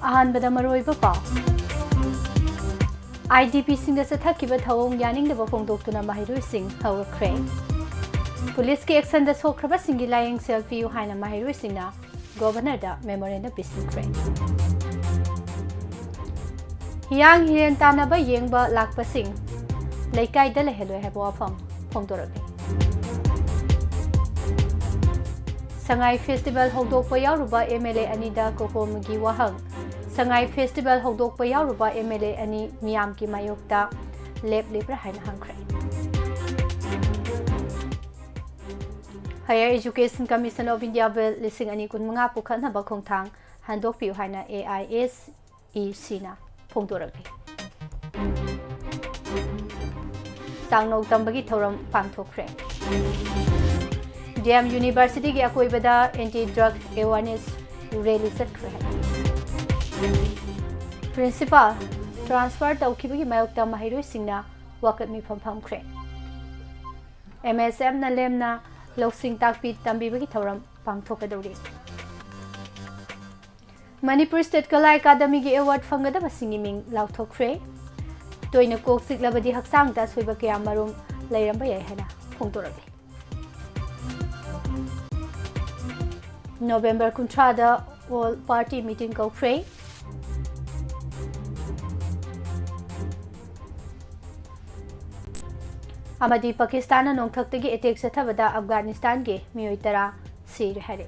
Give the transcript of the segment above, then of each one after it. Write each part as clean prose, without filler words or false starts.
ꯑꯍꯥꯟꯕꯗ ꯃꯔꯨꯑꯣꯏꯕ ꯄꯥꯎ IDP-ꯁꯤꯡꯗ ꯆꯠꯊꯈꯤꯕ ꯊꯧꯑꯣꯡ ꯌꯥꯅꯤꯡꯗꯕ ꯐꯣꯡꯗꯣꯛꯇꯨꯅ ꯃꯍꯩꯔꯣꯏꯁꯤꯡ ꯍꯧꯔꯛꯈ꯭ꯔꯦ꯫ ꯄꯨꯂꯤꯁꯀꯤ ꯑꯦꯛꯁꯟꯗ ꯁꯣꯛꯈ꯭ꯔꯕꯁꯤꯡꯒꯤ ꯂꯥꯌꯦꯡ ꯁꯦꯜ ꯄꯤꯌꯨ ꯍꯥꯏꯅ ꯃꯍꯩꯔꯣꯏꯁꯤꯡꯅ ꯒꯣꯚꯔꯅꯔꯗ ꯃꯦꯃꯣꯔꯦꯟꯗꯝ ꯄꯤꯁꯤꯟꯈ꯭ꯔꯦ꯫ ꯍꯤꯌꯥꯡ ꯍꯤꯔꯦꯟ ꯇꯥꯟꯅꯕ ꯌꯦꯡꯕ ꯂꯥꯛꯄꯁꯤꯡ ꯂꯩꯀꯥꯏꯗ ꯂꯩꯍꯜꯂꯣꯏ ꯍꯥꯏꯕ ꯋꯥꯐꯝ ꯐꯣꯡꯗꯣꯔꯛꯂꯤ꯫ ꯁꯉꯥꯏ ꯐꯦꯁꯇꯤꯚꯦꯜ ꯍꯧꯗꯣꯛꯄ ꯌꯥꯎꯔꯨꯕ MLA ꯑꯅꯤꯗ ꯀꯣꯀꯣꯝꯒꯤ ꯋꯥꯍꯪ ꯁꯉꯥꯏ ꯐꯦꯁꯇꯤꯚꯦꯜ ꯍꯧꯗꯣꯛꯄ ꯌꯥꯎꯔꯨꯕ MLA ꯑꯅꯤ ꯃꯤꯌꯥꯝꯒꯤ ꯃꯥꯌꯣꯛꯇ ꯂꯦꯞꯂꯤꯕ꯭ꯔꯥ ꯍꯥꯏꯅ ꯍꯪꯈ꯭ꯔꯦ꯫ Higher education commission of India bill 2025 ꯄꯨꯈꯠꯅꯕ ꯈꯣꯡꯊꯥꯡ ꯍꯟꯗꯣꯛꯄꯤꯌꯨ ꯍꯥꯏꯅ AISECꯅ ꯐꯣꯡꯗꯣꯔꯛꯂꯤ꯫ ꯆꯥꯡꯅꯧ ꯇꯝꯕꯒꯤ ꯊꯧꯔꯝ ꯄꯥꯡꯊꯣꯛꯈ꯭ꯔꯦ꯫ DM ꯌꯨꯅꯤꯚꯔꯁꯤꯇꯤꯒꯤ ꯑꯀꯣꯏꯕꯗ ꯑꯦꯟꯇꯤ ꯗ꯭ꯔꯒ ꯑꯦꯋꯥꯔꯅꯦꯁ ꯔꯦꯂꯤ ꯆꯠꯈ꯭ꯔꯦ꯫ ꯄ꯭ꯔꯤꯟꯁꯤꯄꯥꯜ ꯇ꯭ꯔꯥꯟꯁꯐꯔ ꯇꯧꯈꯤꯕꯒꯤ ꯃꯥꯌꯣꯛꯇ ꯃꯍꯩꯔꯣꯏꯁꯤꯡꯅ ꯋꯥꯀꯠ ꯃꯤꯐꯝ ꯐꯝꯈ꯭ꯔꯦ꯫ MSFꯅ ꯂꯦꯝꯅ ꯂꯧꯁꯤꯡ ꯇꯥꯛꯄꯤ ꯇꯝꯕꯤꯕꯒꯤ ꯊꯧꯔꯝ ꯄꯥꯡꯊꯣꯛꯀꯗꯧꯔꯤ꯫ ꯃꯅꯤꯄꯨꯔ ꯁ꯭ꯇꯦꯠ ꯀꯂꯥ ꯑꯦꯀꯥꯗꯃꯤꯒꯤ ꯑꯦꯋꯥꯔꯗ ꯐꯪꯒꯗꯕꯁꯤꯡꯒꯤ ꯃꯤꯡ ꯂꯥꯎꯊꯣꯛꯈ꯭ꯔꯦ꯫ ꯇꯣꯏꯅ ꯀꯣꯛ ꯆꯤꯛꯂꯕꯗꯤ ꯍꯛꯆꯥꯡꯗ ꯑꯁꯣꯏꯕ ꯀꯌꯥ ꯃꯔꯨꯝ ꯂꯩꯔꯝꯕ ꯌꯥꯏ ꯍꯥꯏꯅ ꯐꯣꯡꯗꯣꯔꯛꯂꯤ꯫ ꯅꯣꯕꯦꯝꯕꯔ 30ꯗ ꯑꯣꯜ ꯄꯥꯔꯇꯤ ꯃꯤꯇꯤꯡ ꯀꯧꯈ꯭ꯔꯦ꯫ ꯑꯃꯗꯤ ꯄꯥꯀꯤꯁꯇꯥꯟꯅ ꯅꯣꯡꯊꯛꯇꯒꯤ ꯑꯦꯇꯦꯛ ꯆꯠꯊꯕꯗ ꯑꯐꯒꯥꯅꯤꯁꯇꯥꯟꯒꯤ ꯃꯤꯑꯣꯏ 10 ꯁꯤꯔꯦ ꯍꯥꯏꯔꯦ꯫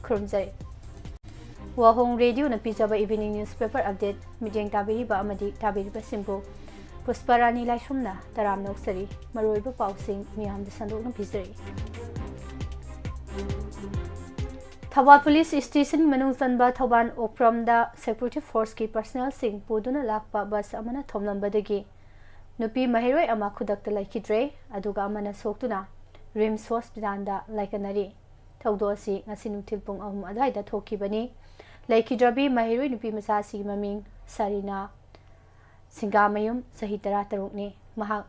ꯈꯨꯔꯨꯝꯖꯔꯤ꯫ ꯋꯥꯍꯣꯡ ꯔꯦꯗꯤꯑꯣꯅ ꯄꯤꯖꯕ ꯏꯚꯤꯅꯤꯡ ꯅ꯭ꯌꯨꯁꯄꯦꯄꯔ ꯑꯞꯗꯦꯠ ꯃꯤꯠꯌꯦꯡ ꯇꯥꯕꯤꯔꯤꯕ ꯑꯃꯗꯤ ꯇꯥꯕꯤꯔꯤꯕꯁꯤꯡꯕꯨ ꯄꯨꯁꯄꯔꯥꯅꯤ ꯂꯥꯏꯁ꯭ꯔꯝꯅ ꯇꯔꯥꯝꯅ ꯑꯣꯛꯆꯔꯤ꯫ ꯃꯔꯨꯑꯣꯏꯕ ꯄꯥꯎꯁꯤꯡ ꯃꯤꯌꯥꯝꯗ ꯁꯟꯗꯣꯛꯅ ꯄꯤꯖꯔꯤ꯫ ꯊꯧꯕꯥꯜ ꯄꯨꯂꯤꯁ ꯁ꯭ꯇꯦꯁꯟ ꯃꯅꯨꯡ ꯆꯟꯕ ꯊꯧꯕꯥꯜ ꯑꯣꯛꯄ꯭ꯔꯝꯗ ꯁꯦꯀ꯭ꯌꯨꯔꯤꯇꯤ ꯐꯣꯔꯁꯀꯤ ꯄꯔꯁꯣꯅꯦꯜꯁꯤꯡ ꯄꯨꯗꯨꯅ ꯂꯥꯛꯄ ꯕꯁ ꯑꯃꯅ ꯊꯣꯝꯂꯝꯕꯗꯒꯤ ꯅꯨꯄꯤ ꯃꯍꯩꯔꯣꯏ ꯑꯃ ꯈꯨꯗꯛꯇ ꯂꯩꯈꯤꯗ꯭ꯔꯦ ꯑꯗꯨꯒ ꯑꯃꯅ ꯁꯣꯛꯇꯨꯅ ꯔꯤꯝꯁ ꯍꯣꯁꯄꯤꯇꯥꯜꯗ ꯂꯩꯀꯟꯅꯔꯤ꯫ ꯊꯧꯗꯣꯛ ꯑꯁꯤ ꯉꯁꯤ ꯅꯨꯡꯊꯤꯜ ꯄꯨꯡ 3 ꯑꯗꯨꯋꯥꯏꯗ ꯊꯣꯛꯈꯤꯕꯅꯤ꯫ ꯂꯩꯈꯤꯗ꯭ꯔꯕꯤ ꯃꯍꯩꯔꯣꯏ ꯅꯨꯄꯤ ꯃꯆꯥꯁꯤꯒꯤ ꯃꯃꯤꯡ ꯁꯔꯤꯅꯥ ꯁꯤꯡꯒꯥꯃꯌꯨꯝ ꯆꯍꯤ 13ꯅꯤ꯫ ꯃꯍꯥꯛ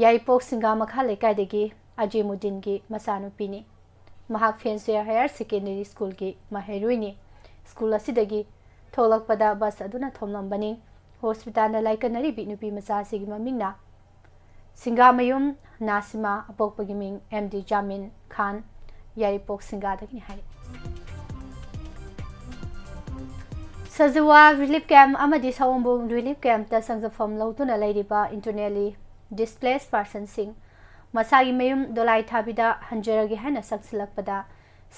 ꯌꯥꯏꯔꯤꯄꯣꯛ ꯁꯤꯡꯒꯥꯃꯈꯥ ꯂꯩꯀꯥꯏꯗꯒꯤ ꯑꯖꯤꯃꯨꯗꯤꯟꯒꯤ ꯃꯆꯥꯅꯨꯄꯤꯅꯤ꯫ ꯃꯍꯥꯛ ꯐꯦꯟꯁꯋꯦꯌꯔ ꯍꯥꯌꯔ ꯁꯦꯀꯦꯟꯗꯔꯤ ꯁ꯭ꯀꯨꯜꯒꯤ ꯃꯍꯩꯔꯣꯏꯅꯤ꯫ ꯁ꯭ꯀꯨꯜ ꯑꯁꯤꯗꯒꯤ ꯊꯣꯛꯂꯛꯄꯗ ꯕꯁ ꯑꯗꯨꯅ ꯊꯣꯝꯂꯝꯕꯅꯤ꯫ ꯍꯣꯁꯄꯤꯇꯥꯜꯗ ꯂꯩꯀꯟꯅꯔꯤꯕꯤ ꯅꯨꯄꯤ ꯃꯆꯥꯁꯤꯒꯤ ꯃꯃꯤꯡꯅ ꯁꯤꯡꯒꯥꯃꯌꯨꯝ ꯅꯥꯁꯤꯃꯥ ꯑꯄꯣꯛꯄꯒꯤ ꯃꯤꯡ MD ꯖꯥꯃꯤꯟ ꯈꯥꯟ ꯌꯥꯏꯔꯤꯄꯣꯛ ꯁꯤꯡꯒꯥꯗꯒꯤꯅꯤ ꯍꯥꯏꯔꯤ꯫ ꯁꯖꯨꯋꯥ ꯔꯤꯂꯤꯐ ꯀꯦꯝꯞ ꯑꯃꯗꯤ ꯁꯑꯣꯝꯕꯨꯡ ꯔꯤꯂꯤꯐ ꯀꯦꯝꯞꯇ ꯆꯪꯖꯐꯝ ꯂꯧꯗꯨꯅ ꯂꯩꯔꯤꯕ ꯏꯟꯇꯔꯅꯦꯜꯂꯤ ꯗꯤꯁꯄ꯭ꯂꯦꯁ ꯄꯥꯔꯁꯟꯁꯤꯡ ꯃꯁꯥꯒꯤ ꯃꯌꯨꯝ ꯗꯣꯂꯥꯏ ꯊꯥꯕꯤꯗ ꯍꯟꯖꯔꯒꯦ ꯍꯥꯏꯅ ꯆꯪꯁꯤꯜꯂꯛꯄꯗ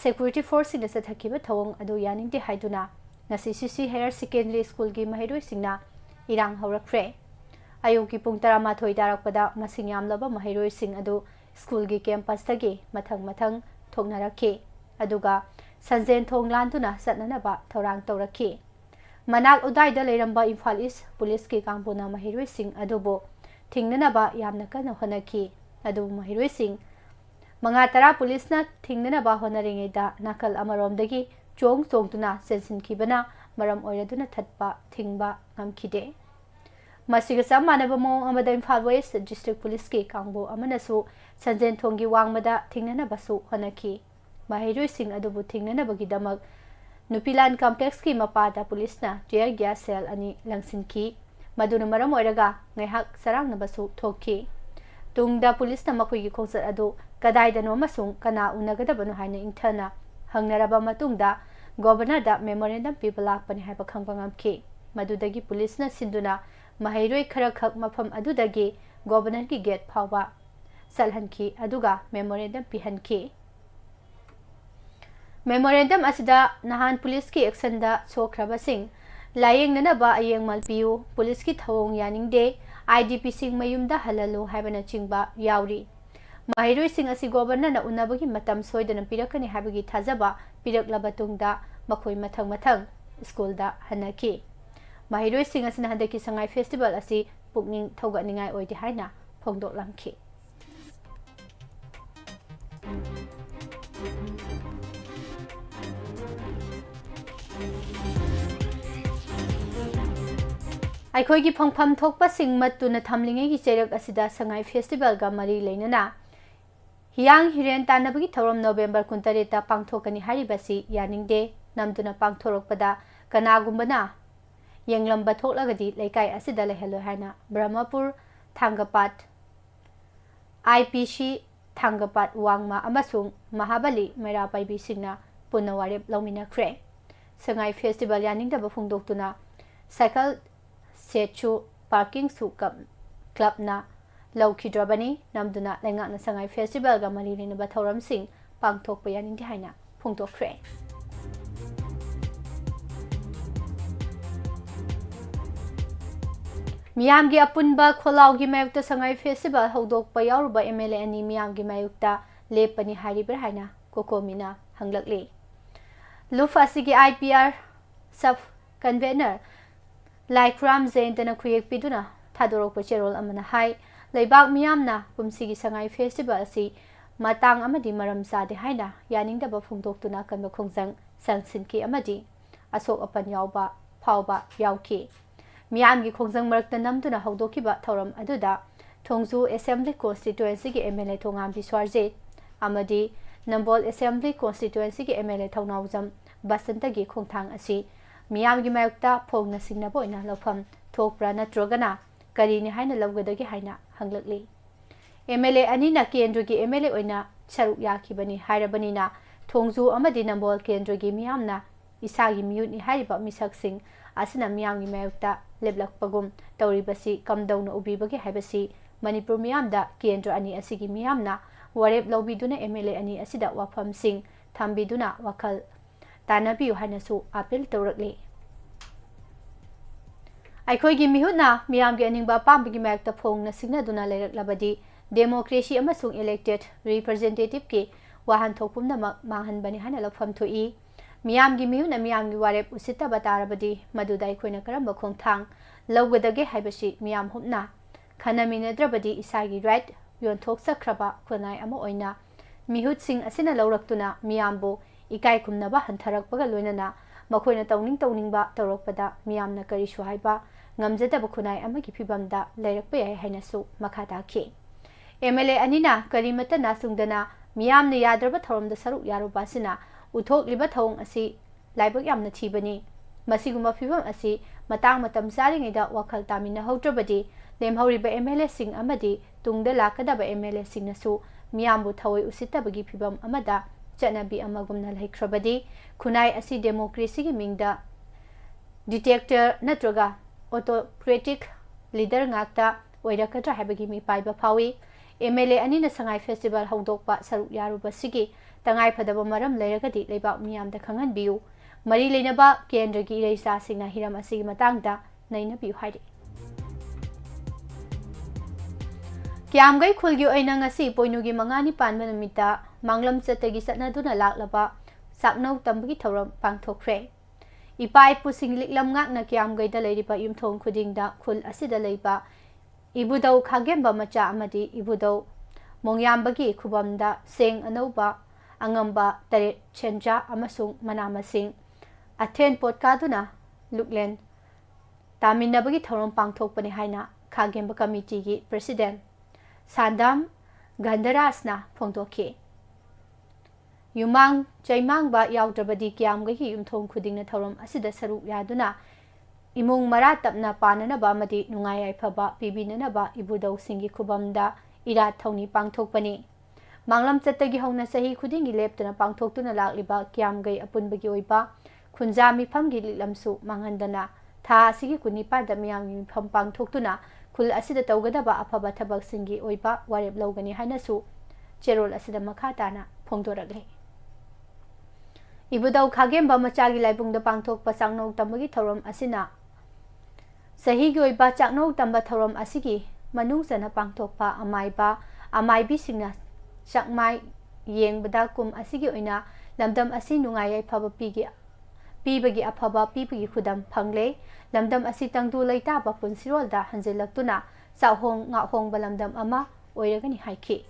ꯁꯦꯀ꯭ꯌꯨꯔꯤꯇꯤ ꯐꯣꯔꯁꯁꯤꯡꯅ ꯆꯠꯊꯈꯤꯕ ꯊꯧꯑꯣꯡ ꯑꯗꯨ ꯌꯥꯅꯤꯡꯗꯦ ꯍꯥꯏꯗꯨꯅ ꯉꯁꯤ CC ꯍꯥꯌꯔ ꯁꯦꯀꯦꯟꯗꯔꯤ ꯁ꯭ꯀꯨꯜꯒꯤ ꯃꯍꯩꯔꯣꯏꯁꯤꯡꯅ ꯏꯔꯥꯡ ꯍꯧꯔꯛꯈ꯭ꯔꯦ꯫ ꯑꯌꯨꯛꯀꯤ ꯄꯨꯡ 12 ꯇꯥꯔꯛꯄꯗ ꯃꯁꯤꯡ ꯌꯥꯝꯂꯕ ꯃꯍꯩꯔꯣꯏꯁꯤꯡ ꯑꯗꯨ ꯁ꯭ꯀꯨꯜꯒꯤ ꯀꯦꯝꯄꯁꯇꯒꯤ ꯃꯊꯪ ꯊꯣꯛꯅꯔꯛꯈꯤ ꯑꯗꯨꯒ ꯁꯟꯖꯦꯟ ꯊꯣꯡ ꯂꯥꯟꯗꯨꯅ ꯆꯠꯅꯅꯕ ꯊꯧꯔꯥꯡ ꯇꯧꯔꯛꯈꯤ꯫ ꯃꯅꯥꯛ ꯎꯗꯥꯏꯗ ꯂꯩꯔꯝꯕ ꯏꯝꯐꯥꯜ ꯏꯁ ꯄꯨꯂꯤꯁꯀꯤ ꯀꯥꯡꯕꯨꯅ ꯃꯍꯩꯔꯣꯏꯁꯤꯡ ꯑꯗꯨꯕꯨ ꯊꯤꯡꯅꯅꯕ ꯌꯥꯝꯅ ꯀꯟꯅ ꯍꯣꯠꯅꯈꯤ ꯑꯗꯨꯕꯨ ꯃꯍꯩꯔꯣꯏꯁꯤꯡ 9-10 ꯄꯨꯂꯤꯁꯅ ꯊꯤꯡꯅꯅꯕ ꯍꯣꯠꯅꯔꯤꯉꯩꯗ ꯅꯥꯀꯜ ꯑꯃꯔꯣꯝꯗꯒꯤ ꯆꯣꯡꯗꯨꯅ ꯆꯦꯟꯁꯤꯟꯈꯤꯕꯅ ꯃꯔꯝ ꯑꯣꯏꯔꯗꯨꯅ ꯊꯤꯡꯕ ꯉꯝꯈꯤꯗꯦ꯫ ꯃꯁꯤꯒ ꯆꯞ ꯃꯥꯟꯅꯕ ꯃꯑꯣꯡ ꯑꯃꯗ ꯏꯝꯐꯥꯜ ꯋꯦꯁ ꯗꯤꯁꯇ꯭ꯔꯤꯛ ꯄꯨꯂꯤꯁꯀꯤ ꯀꯥꯡꯕꯨ ꯑꯃꯅꯁꯨ ꯁꯟꯖꯦꯟ ꯊꯣꯡꯒꯤ ꯋꯥꯡꯃꯗ ꯊꯤꯡꯅꯅꯕꯁꯨ ꯍꯣꯠꯅꯈꯤ꯫ ꯃꯍꯩꯔꯣꯏꯁꯤꯡ ꯑꯗꯨꯕꯨ ꯊꯤꯡꯅꯅꯕꯒꯤꯗꯃꯛ ꯅꯨꯄꯤꯂꯥꯟ ꯀꯝꯄ꯭ꯂꯦꯛꯁꯀꯤ ꯃꯄꯥꯗ ꯄꯨꯂꯤꯁꯅ ꯇꯤꯌꯔ ꯒ꯭ꯌꯥꯁ ꯁꯦꯜ 2 ꯂꯪꯁꯤꯟꯈꯤ ꯃꯗꯨꯅ ꯃꯔꯝ ꯑꯣꯏꯔꯒ ꯉꯥꯏꯍꯥꯛ ꯆꯔꯥꯡꯅꯕꯁꯨ ꯊꯣꯛꯈꯤ꯫ ꯇꯨꯡꯗ ꯄꯨꯂꯤꯁꯅ ꯃꯈꯣꯏꯒꯤ ꯈꯣꯡꯆꯠ ꯑꯗꯨ ꯀꯗꯥꯏꯗꯅꯣ ꯑꯃꯁꯨꯡ ꯀꯅꯥ ꯎꯅꯒꯗꯕꯅꯣ ꯍꯥꯏꯅ ꯏꯪꯊꯅ ꯍꯪꯅꯔꯕ ꯃꯇꯨꯡꯗ ꯒꯣꯚꯔꯅꯔꯗ ꯃꯦꯃꯣꯔꯦꯟꯗꯝ ꯄꯤꯕ ꯂꯥꯛꯄꯅꯤ ꯍꯥꯏꯕ ꯈꯪꯕ ꯉꯝꯈꯤ꯫ ꯃꯗꯨꯗꯒꯤ ꯄꯨꯂꯤꯁꯅ ꯁꯤꯟꯗꯨꯅ ꯃꯍꯩꯔꯣꯏ ꯈꯔꯈꯛ ꯃꯐꯝ ꯑꯗꯨꯗꯒꯤ ꯒꯣꯚꯔꯅꯔꯒꯤ ꯒꯦꯠ ꯐꯥꯎꯕ ꯆꯠꯍꯟꯈꯤ ꯑꯗꯨꯒ ꯃꯦꯃꯣꯔꯦꯟꯗꯝ ꯄꯤꯍꯟꯈꯤ꯫ ꯃꯦꯃꯣꯔꯦꯟꯗꯝ ꯑꯁꯤꯗ ꯅꯍꯥꯟ ꯄꯨꯂꯤꯁꯀꯤ ꯑꯦꯛꯁꯟꯗ ꯁꯣꯛꯈ꯭ꯔꯕꯁꯤꯡ ꯂꯥꯌꯦꯡꯅꯅꯕ ꯑꯌꯦꯡꯃꯜ ꯄꯤꯌꯨ, ꯄꯨꯂꯤꯁꯀꯤ ꯊꯧꯑꯣꯡ ꯌꯥꯅꯤꯡꯗꯦ, IDPꯁꯤꯡ ꯃꯌꯨꯝꯗ ꯍꯜꯍꯜꯂꯨ ꯍꯥꯏꯕꯅꯆꯤꯡꯕ ꯌꯥꯎꯔꯤ꯫ ꯃꯍꯩꯔꯣꯏꯁꯤꯡ ꯑꯁꯤ ꯒꯣꯚꯔꯅꯔꯅ ꯎꯅꯕꯒꯤ ꯃꯇꯝ ꯁꯣꯏꯗꯅ ꯄꯤꯔꯛꯀꯅꯤ ꯍꯥꯏꯕꯒꯤ ꯊꯥꯖꯕ ꯄꯤꯔꯛꯂꯕ ꯇꯨꯡꯗ ꯃꯈꯣꯏ ꯃꯊꯪ ꯁ꯭ꯀꯨꯜꯗ ꯍꯟꯅꯈꯤ꯫ ꯃꯍꯩꯔꯣꯏꯁꯤꯡ ꯑꯁꯤꯅ ꯍꯟꯗꯛꯀꯤ ꯁꯉꯥꯏ ꯐꯦꯁꯇꯤꯚꯦꯜ ꯑꯁꯤ ꯄꯨꯛꯅꯤꯡ ꯊꯧꯒꯠꯅꯤꯡꯉꯥꯏ ꯑꯣꯏꯗꯦ ꯍꯥꯏꯅ ꯐꯣꯡꯗꯣꯛꯂꯝꯈꯤ꯫ ꯑꯩꯈꯣꯏꯒꯤ ꯐꯪꯐꯝ ꯊꯣꯛꯄꯁꯤꯡ ꯃꯠꯇꯨꯅ ꯊꯝꯂꯤꯉꯩꯒꯤ ꯆꯩꯔꯛ ꯑꯁꯤꯗ ꯁꯉꯥꯏ ꯐꯦꯁꯇꯤꯚꯦꯜꯒ ꯃꯔꯤ ꯂꯩꯅꯅ ꯍꯤꯌꯥꯡ ꯍꯤꯔꯦꯟ ꯇꯥꯟꯅꯕꯒꯤ ꯊꯧꯔꯝ ꯅꯣꯕꯦꯝꯕꯔ 23ꯗ ꯄꯥꯡꯊꯣꯛꯀꯅꯤ ꯍꯥꯏꯔꯤꯕꯁꯤ ꯌꯥꯅꯤꯡꯗꯦ꯫ namduna pangthorokpada kanagumana yenglamba thoklagadi leikai asida lehelo haina Brahmapur Thangapat IPC Thangapat Wangma amasung Mahabali Mera Paibi Singna Punawarep Lomina Kre Sangai Festival yaningdaba phungdoktuna cycle sechu parking su club na laukidrabani namduna lengakna sangai festival ga mari lena bathoram sing pangthokpa yaningdi haina phungdokre Miyam gi apunba kholaw gi mayukta sangai festival hodokpa yauruba MLA ani miyam gi mayukta lepani haribra haina kokomina hanglakli Lufa asigi IPR sub convener Laikram Zain dana kuyek piduna thadorok pacherol amana hai leibak miyamna kumsigi sangai festival si matang amadi maram sade haina yaningdaba phungdoktuna kanba khongjang sangsinki amadi asok apan yauba phawba yauki Miyamgi khongjang marakta namduna haudokiba thoram aduda Thongju Assembly Constituency gi MLA Thongam Biswarje amadi Nambol Assembly Constituency gi MLA Thongnawjam Basantagi khongthang asi Miyamgi mayukta phongna singna boina lofam thokpra natrogana karini haina lawgadagi haina hanglakli MLA anina kendrogi MLA oina charuk yakhibani hairabanina Thongju amadi Nambol kendrogi miyamna isagi miyutni haiba misaksing asina miyamgi mayukta leblakpagum tawribasi kamdawna ubibagi haibasi Manipur miyamda kendro ani asigi miyamna warep lawbiduna MLA ani asida wafam sing thambiduna wakal Tanabiyu hainasu apel tawrakli Aikhoigi mihutna miyamgi aningba pambigi mayakta phongna singnaduna leiraklabadi democracy amasung elected representative ki wahan thokpumna manghanbani haina lafam thoi miyamgi mihutna miyamgi warep usita batarabadi maduda aikhoina karamba khongthang lawgadage haibasi miyam humna khanaminadrabadi isagi right yonthok sakraba khonai ama oina mihut sing asina lawraktuna miyambo ikai kumnaba hantharakpaga loinana makhoina tawningba tawrakpada miyamna karisu haiba ngamjadaba khunai amagi phibamda leirakpa yai hainasu makha takhi MLA anina karimata nasungdana miyamna yadraba thoramda saruk yarubasina uthokliba thong asi laibak yamna thibani masiguma phibam asi matang matam saringaida wakhal tamina hautrabadi lemhauriba MLA sing amadi tungda lakadaba MLA singnasu miyambu thawai usitabagi phibam amada Chanabi amagumna laikhrabadi khunai asi democracy gi mingda detector natroga autocratic leader ngakta oirakatra habagi mi paiba phawi MLA anina sangai festival hodokpa saruk yaruba sigi tangai phadaba maram leiragadi leibak miyamda khanganbiu mari leinaba kendra gi reisa singna hiram asigi matangda nainabiu hairi Kiamgai khulgi oina ngasi poinugi mangani panba namita manglam chatagi satnaduna laklaba saknau tambagi thoram pangthokre ipai pusing liklam ngakna kiamgai da leiriba yumthong khudingda khul asida leiba ibudau khagemba macha amadi ibudau mongyambagi khubamda seng anauba angamba tare chenja amasung manamasing athen potkaduna luklen taminabagi thoram pangthokpani haina khagemba committee gi president Sandam Gandarasna phongtokhi Yumang Chaimangba yaudrabadi kiamgagi yumthong khudingna thoram asida saruk yaduna imung maratapna pananaba amadi nungayai phaba pibinanaba ibudau singi khubamda ira thawni pangthokpani manglam chattagi hongna sahi khudingi leptuna pangthoktuna lakliba kiamgai apunbagi oiba khunja mifamgi lilamsu manghandana tha asigi kunipada miyamgi mifam pangthoktuna khul asida tawgadaba afaba thabak singi oiba warep lawgani hanasu cherol asida makhatana phongdoragli ibudau khagemba machagi laibungda pangthokpa changnou tambagi thoram asina sahi gi oiba changnou tamba thoram asigi manungsana pangthokpa amaibi singna chakmai yengbada kum asigi oina lamdam asi nungayai phaba pibagi afaba pibagi khudam phangle lamdam asi tangdu leita ba punsirolda hanjelaktuna chawhong ngahong balamdam ama oiragani haiki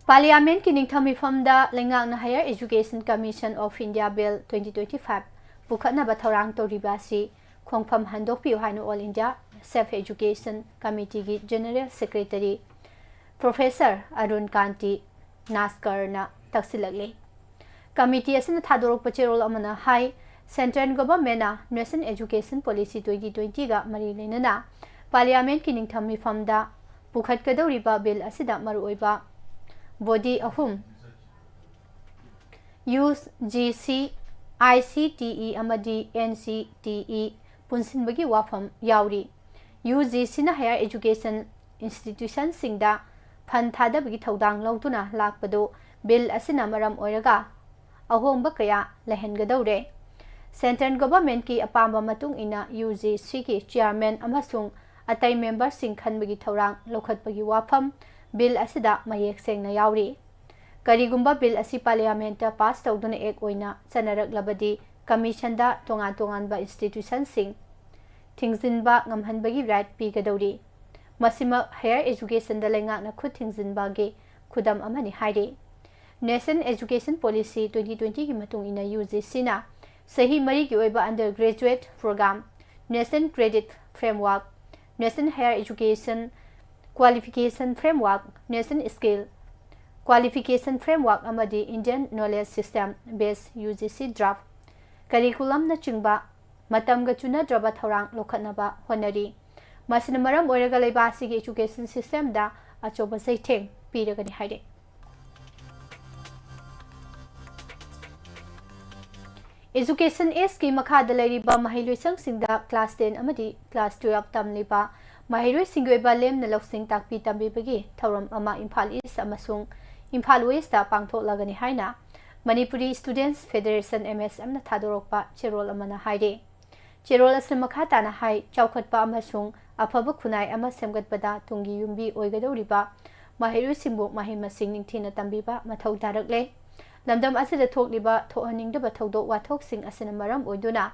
Parliament ki ningthami famda lengakna Higher Education Commission of India Bill 2025 pukhatna ba thorang toribasi khongpham handokpi hainu All India Safe Education Committee gi General Secretary Professor Arun Kanti Naskarna taksilagli committee asina thadorok pachirol amana hai central government na national education policy 2020 ga mari lenana parliament ki ningtham mifamda pukhat kadoriba bill asida maru oiba body ahum UGC ICTE amadi NCTE punsinbagi wafam yauri UGC na higher education institution singda fan thadabagi thodang lautuna lakpado bill asina maram oiraga ahomba kaya lehengadore central government ki apamba matung ina UGC ki chairman amasung atai member sing khanbagi thorang lokhatpagi wafam bill asida mayek sengna yauri karigumba bill asi parliament pass tawduna ek oina chanarak labadi commission da tongan ba institution sing thingzinba ngamhanbagi right pi gadori masima higher education da lenga na khud thingzinba ge khudam amani haide national education policy 2020 ki matung ina UGC na sahi mari ki oiba undergraduate program national credit framework national higher education qualification framework national skill qualification framework amadi Indian knowledge system based UGC draft curriculum na chingba matam ga chuna draba thorang lokhatnaba honari masina maram oiraga leiba sigi education system da achoba saitheng piragani haide education is ki makhada leiriba mahiloisang singda class 10 amadi class 12 tamliba mahiroi singweba lem na loksing takpi tambi bagi thoram ama Imphal East amasung Imphal West ta pangthok lagani haina Manipuri Students Federation MSM na thadorokpa cherol amana haide cherol asna makhata na hai chaukhatpa amasung afaba khunai ama semgatpada tungi yumbi oigadoriba mahiroi singbu mahima sing ningthina tambiba mathau darakle lamdam asida thokliba thohaningdaba thodok wathok sing asina maram oiduna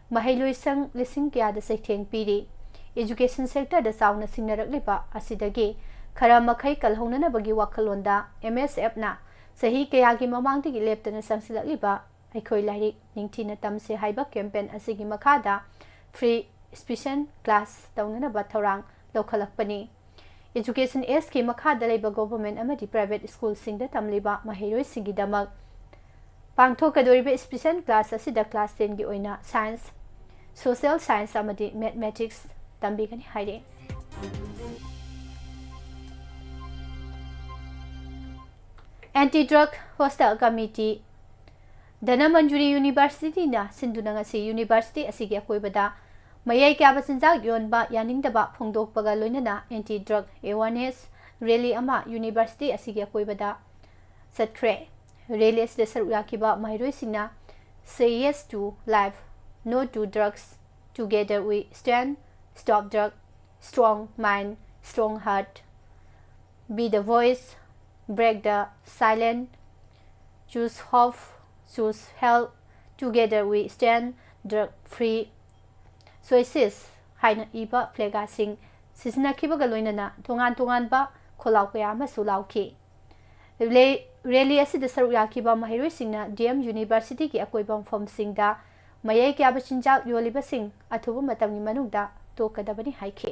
mahiloi sang lising kya da saitheng piri education sector da sauna singnarakliba asidagi khara makhai kalhonana bagi wakhalonda MSF na sahi kaya gi mamangti gi leptana sangsilakliba aikhoi lairi ningthina tamse haiba campaign asigi makhada free special class taunana ba thorang lokhalakpani education s ki makhada leiba government amadi private school singda tamliba mahiroi singi damak pangthokadoriba special class asida class 10 gi oina science social science amadi mathematics tambigani haide anti drug hostel committee dana manjuri university na sinduna ngasi university asigi akoibada mayai kya basinjak yonba yaningdaba phongdokpaga loinana anti drug awareness rally ama university asigi akoibada satkre rally asida saruyakiba mahiroi singna say yes to life no to drugs together we stand stop drug strong mind strong heart be the voice break the silence choose hope choose health together we stand drug free choices haina iba flaga sing sisna kibaga loinana tongan ba kholau kaya ma sulauki rally asida saruya kiba mahiroi singna DM University ki akoibam form singda mayai kya bachinjak yoliba sing athubu matamni manungda to kadabani haike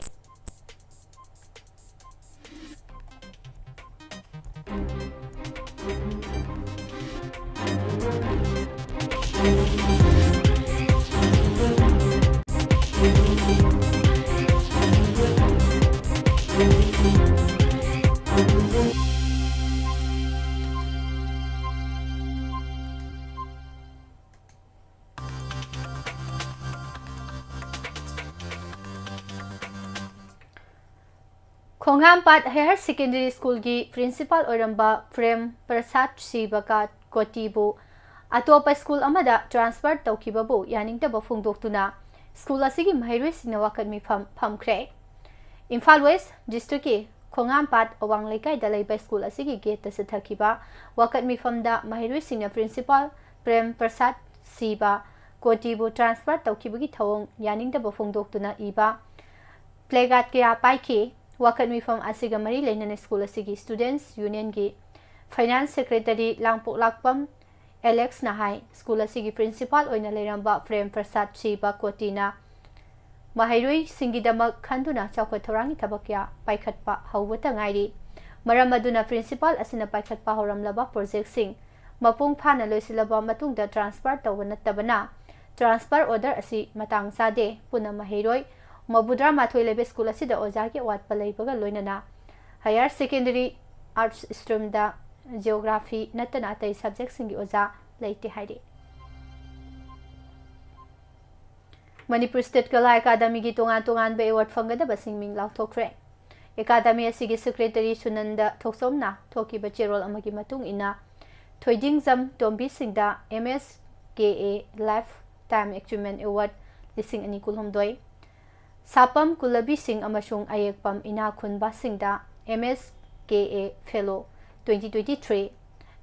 Khonghampat Higher Secondary School ki principal oramba Prem Prasad Sibaka Kotibu atopa school amada transfer tawkibabu yaningtaba phungdoktuna school asigi mahiroi singna wakat mi phamkhre Imphal West district ki Khonghampat awang lekai da leiba school asigi gate ta sathakiba wakat mi famda mahiroi singna principal Prem Prasad Siba Kotibu transfer tawkibagi thawong yaningtaba phungdoktuna iba plagat kya paiki wakat mi from asiga mari leina school asigi students union gi finance secretary langpok lakpam Alex Nahai school asigi principal oina leiramba Prem Prasad Siba Kotina mahiroi singi damak khanduna chawka thorangi thabakya paikhatpa hawata ngairi maram aduna principal asina paikhatpa horamlaba project sing mapung phana loisilaba matungda transfer tawba nattabana transfer order asi matang sade puna maheiroi mabudra mathoi lebe school asida oja ki wat palaibaga loinana higher secondary arts stream da geography natana tai subject singi oja leite haide Manipur State Kala Academy gi tongan be award fangada basing ming lau thokre Academy asigi secretary Sunanda Thoksomna thoki ba cherol amagi matung ina thoiding jam tombi singda MSKA Lifetime Achievement Award lising ani kulhomdoi Sapam Kulabi Singh amasung ayekpam ina khunba singda MSKA Fellow 2023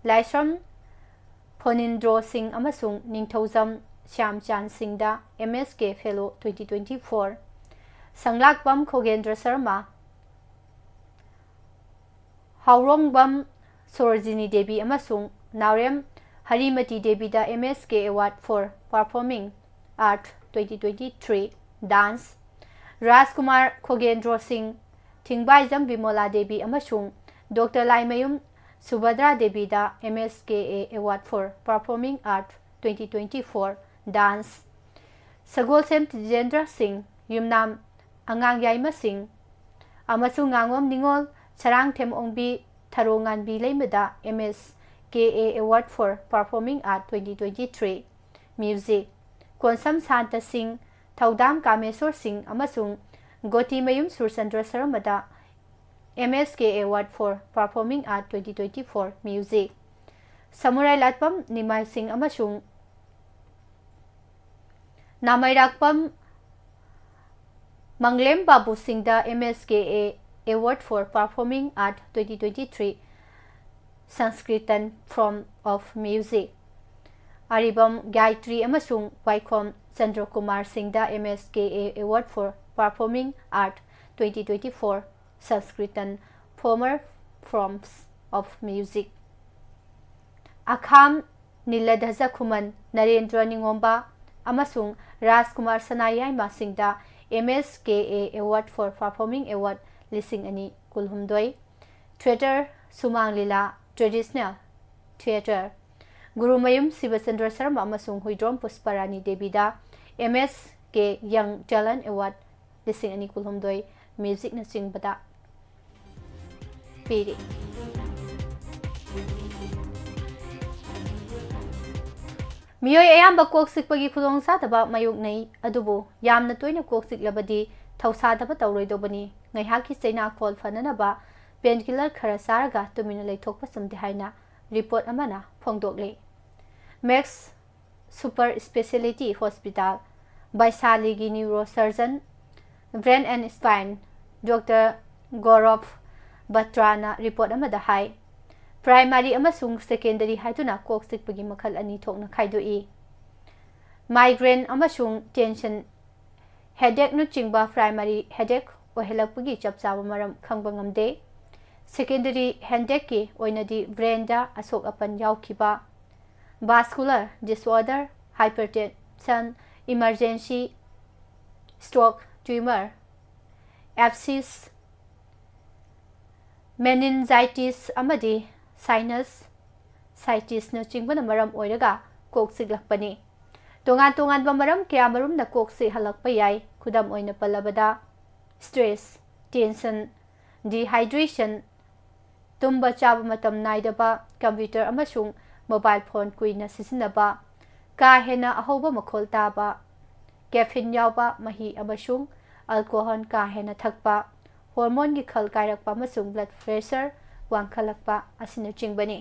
Laisram Phonindro Singh amasung Ningthaujam Shyamchan Singda MSK Fellow 2024 Sanglakpam Khogendra Sharma Haurongbam Sorojini Devi amasung Narem Harimati Devi da MSK Award for Performing Art 2023 Dance Rajkumar Khogendra Singh Thingbaijam Bimola Devi amasung Dr. Laimayum Subhadra Devi da MSKA Award for Performing Art 2024 Dance Sagolsem Tijendra Singh Yumnam Angang Yaima Singh amasung Ngangom Ningol Sarang Them Ongbi Tharongan Bi Leimada MSKA Award for Performing Art 2023 Music Konsam Santa Singh Thaudam Kameswar Singh amasung Goti Mayum Sursandra Saramada MSK Award for Performing Art 2024 Music Samurai Latpam Nimai Singh amasung Namairakpam Manglem Babu Singh da MSKA Award for Performing Art 2023 Sanskritan Form of Music Aribam Gayatri amasung Waikhom Chandrakumar Singh da MSKA Award for Performing Art 2024 Sanskritan Former Forms of Music Akham Niladhaja Khuman Narendra Ningomba amasung Rajkumar Sanayai Singh da MSKA Award for Performing Award lising ani kulhumdoi Theatre Sumang Lila Traditional Theatre Gurumayum Sivachandra Sharma amasung Huidrom Pusparani Devi da MSK Young Talent Award lising ani kulhumdoi Music na singbada piri Miyoi ayamba kok sikpagi khudong sataba mayuk nei adubu yamna toina kok siklabadi thausadaba tawroidobani ngaihaki seina call fananaba painkiller khara saraga tumina leithokpa samde haina report amana phongdokle Max Super Speciality Hospital Baisaligi neurosurgeon Brain and Spine Dr. Gaurav Batrana report amada hai Primary amasung secondary haituna kok sikpagi makhal ani thokna khaidoi Migraine amasung tension headache nu chingba primary headache ohelakpagi chapchaba maram khangba ngamde secondary headache ki oinadi brain da asok apan yaukhiba vascular disorder hypertension emergency stroke tumor abscess meningitis amadi sinus citis na chingba na maram oiraga kok siglakpani tongan ba maram kya marum na kok si halakpa yai khudam oina palabada stress tension dehydration tumba chaba matam naidaba computer amasung mobile phone kuina sisinaba ka hena ahoba makhol taba caffeine yauba mahi amasung alcohol ka hena thakpa hormone gi khal kairakpa amasung blood pressure wangkhalakpa asina chingbani